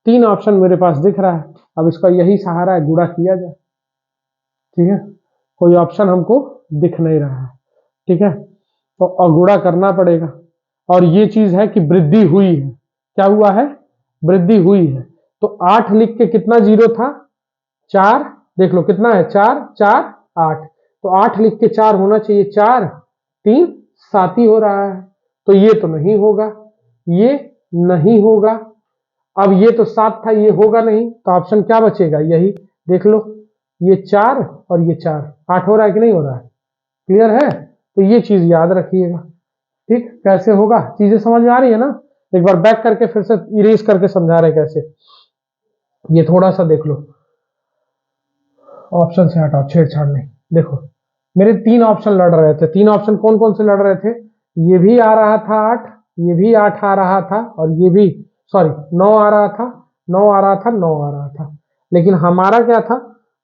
3 ऑप्शन मेरे पास दिख रहा है, अब इसका यही सहारा है, गुणा किया जाए। ठीक है, कोई ऑप्शन हमको दिख नहीं रहा है, ठीक है, तो गुणा करना पड़ेगा, और ये चीज है कि वृद्धि हुई है, क्या हुआ है वृद्धि हुई है, तो 8 लिख के कितना जीरो था 4, देख लो कितना है 4 4 8, तो 8 लिख के 4 होना चाहिए, 4 3 7 ही हो रहा है, तो ये तो नहीं होगा, ये नहीं होगा, अब ये तो 7 था, ये होगा नहीं, तो ऑप्शन क्या बचेगा यही, देख लो ये 4 और ये 4 8 हो रहा है कि नहीं हो रहा है, क्लियर है, तो ये चीज याद रखिएगा। ठीक, कैसे होगा चीजें समझ में आ रही है ना, एक बार बैक करके फिर से इरेज करके समझा रहे कैसे, ये थोड़ा सा देख लो, ऑप्शन से हटाओ, छेड़छाड़ नहीं, देखो मेरे 3 ऑप्शन लड़ रहे थे, 3 ऑप्शन कौन कौन से लड़ रहे थे, ये भी आ रहा था 8, ये भी 8 आ रहा था, और ये भी सॉरी 9 आ रहा था, 9 आ रहा था, 9 आ रहा था, लेकिन हमारा क्या था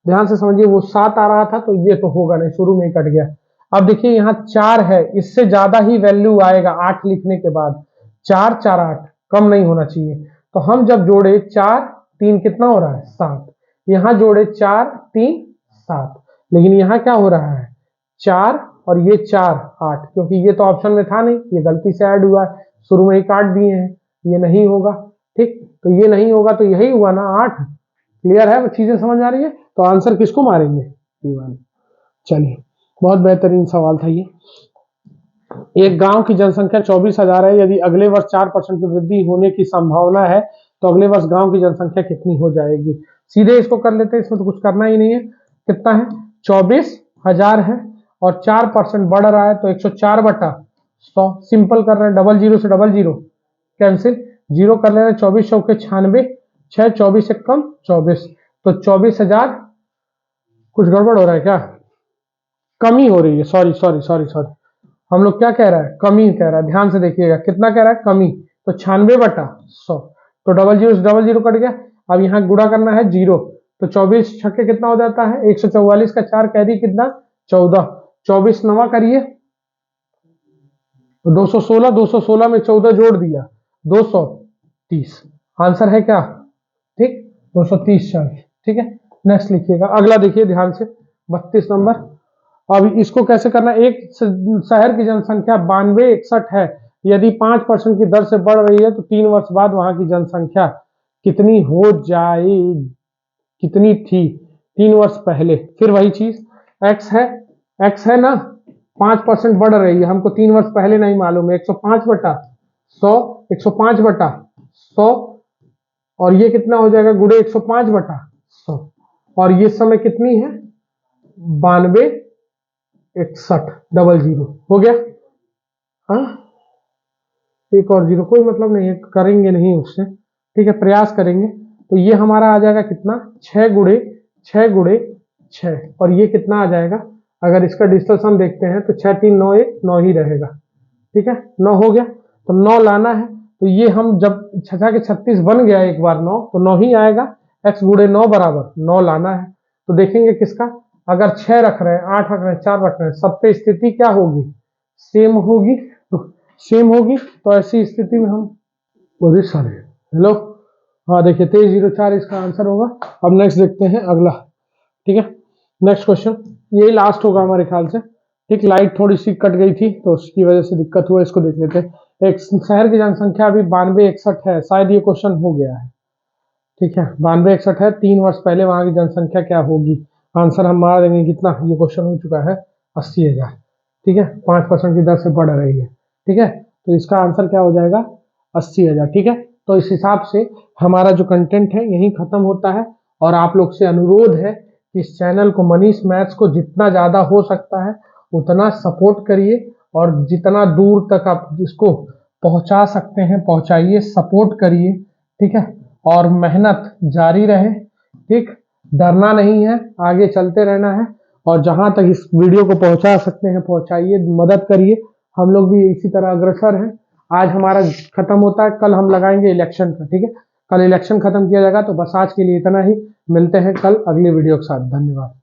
ध्यान से समझिए, वो 7 आ रहा था, तो ये तो होगा नहीं, शुरू में ही कट गया। अब देखिए यहाँ 4 है, इससे ज्यादा ही वैल्यू आएगा 8 लिखने के बाद, 4 4 8 कम नहीं होना चाहिए, तो हम जब जोड़े 4 3 कितना हो रहा है 7, यहाँ जोड़े 4 3 7, लेकिन यहाँ क्या हो रहा है 4 और ये 4 8, क्योंकि ये तो ऑप्शन में था नहीं, ये गलती से ऐड हुआ है, शुरू में ही काट दिए हैं, ये नहीं होगा। ठीक, तो ये नहीं होगा, तो यही हुआ ना 8, क्लियर है, चीजें समझ आ रही है, तो आंसर किसको मारेंगे ये। चलिए बहुत बेहतरीन सवाल था ये। एक गांव की जनसंख्या 24,000 है, यदि अगले वर्ष 4% की वृद्धि होने की संभावना है, तो अगले वर्ष गांव की जनसंख्या कितनी हो जाएगी। सीधे इसको कर लेते हैं, इसमें तो कुछ करना ही नहीं है, कितना है 24,000 है, और 4% बढ़ रहा है, तो 104/100, सिंपल कर रहे हैं, डबल जीरो से डबल जीरो कैंसिल, जीरो कर ले रहे हैं, 24 चौके 96, 6 24 से कम 24, तो 24,000, कुछ गड़बड़ हो रहा है क्या, कमी हो रही है, सॉरी सॉरी सॉरी सॉरी, हम लोग क्या कह रहा है कमी कह रहा है, ध्यान से देखिएगा कितना कह रहा है कमी, तो 96/100, तो डबल जीरो से डबल जीरो कट गया, अब यहाँ गुणा करना है जीरो, तो 24 छक्के कितना हो जाता है 144 का 4 कैरी कितना 14, 24 नवा करिए 216, 216 में 14 जोड़ दिया 230, आंसर है क्या, ठीक 230 चाहिए। ठीक है, नेक्स्ट लिखिएगा, अगला देखिए ध्यान से 32 नंबर। अब इसको कैसे करना, एक शहर की जनसंख्या 9261 है, यदि 5% की दर से बढ़ रही है, तो 3 वर्ष बाद वहां की जनसंख्या कितनी हो जाएगी, कितनी थी 3 वर्ष पहले, फिर वही चीज एक्स है ना, 5% बढ़ रही है, हमको 3 वर्ष पहले नहीं मालूम है, 105/100, 105/100, और ये कितना हो जाएगा गुणे 105/100, और ये समय कितनी है 926100 हो गया। हाँ, एक और जीरो, कोई मतलब नहीं है, करेंगे नहीं उससे, ठीक है, प्रयास करेंगे। तो ये हमारा आ जाएगा कितना 6 गुणे 6 और ये कितना आ जाएगा, अगर इसका डिजिटल सम देखते हैं तो 6 3 9 1 9 ही रहेगा, ठीक है, 9 हो गया। तो 9 लाना है, तो ये हम जब 6 के 36 बन गया एक बार 9, तो 9 ही आएगा, x गुणे 9 बराबर 9 लाना है। तो देखेंगे किसका, अगर 6 रख रहे हैं, 8 रख रहे हैं, 4 रख रहे हैं, सब पे स्थिति क्या होगी, सेम होगी, सेम होगी। तो ऐसी स्थिति में हम हेलो, हाँ देखिए 2304 इसका आंसर होगा। अब नेक्स्ट देखते हैं अगला, ठीक है, नेक्स्ट क्वेश्चन, यही लास्ट होगा हमारे ख्याल से, ठीक, लाइट थोड़ी सी कट गई थी तो उसकी वजह से दिक्कत हुआ, इसको देख लेते हैं। एक शहर की जनसंख्या अभी 9261 है, शायद ये क्वेश्चन हो गया है, ठीक है, 9261 है, 3 वर्ष पहले वहां की जनसंख्या क्या होगी, आंसर हम मार देंगे कितना, ये क्वेश्चन हो चुका है 80,000, ठीक है, 5% की दर से बढ़ रही है, ठीक है, तो इसका आंसर क्या हो जाएगा 80,000, ठीक है। तो इस हिसाब से हमारा जो कंटेंट है यही खत्म होता है, और आप लोग से अनुरोध है कि इस चैनल को मनीष मैथ्स को जितना ज्यादा हो सकता है उतना सपोर्ट करिए, और जितना दूर तक आप इसको पहुंचा सकते हैं पहुंचाइए, सपोर्ट करिए, ठीक है, और मेहनत जारी रहे, ठीक, डरना नहीं है, आगे चलते रहना है, और जहां तक इस वीडियो को पहुंचा सकते हैं पहुंचाइए, मदद करिए, हम लोग भी इसी तरह अग्रसर हैं। आज हमारा खत्म होता है, कल हम लगाएंगे इलेक्शन का, ठीक है, कल इलेक्शन खत्म किया जाएगा। तो बस आज के लिए इतना ही, मिलते हैं कल अगले वीडियो के साथ, धन्यवाद।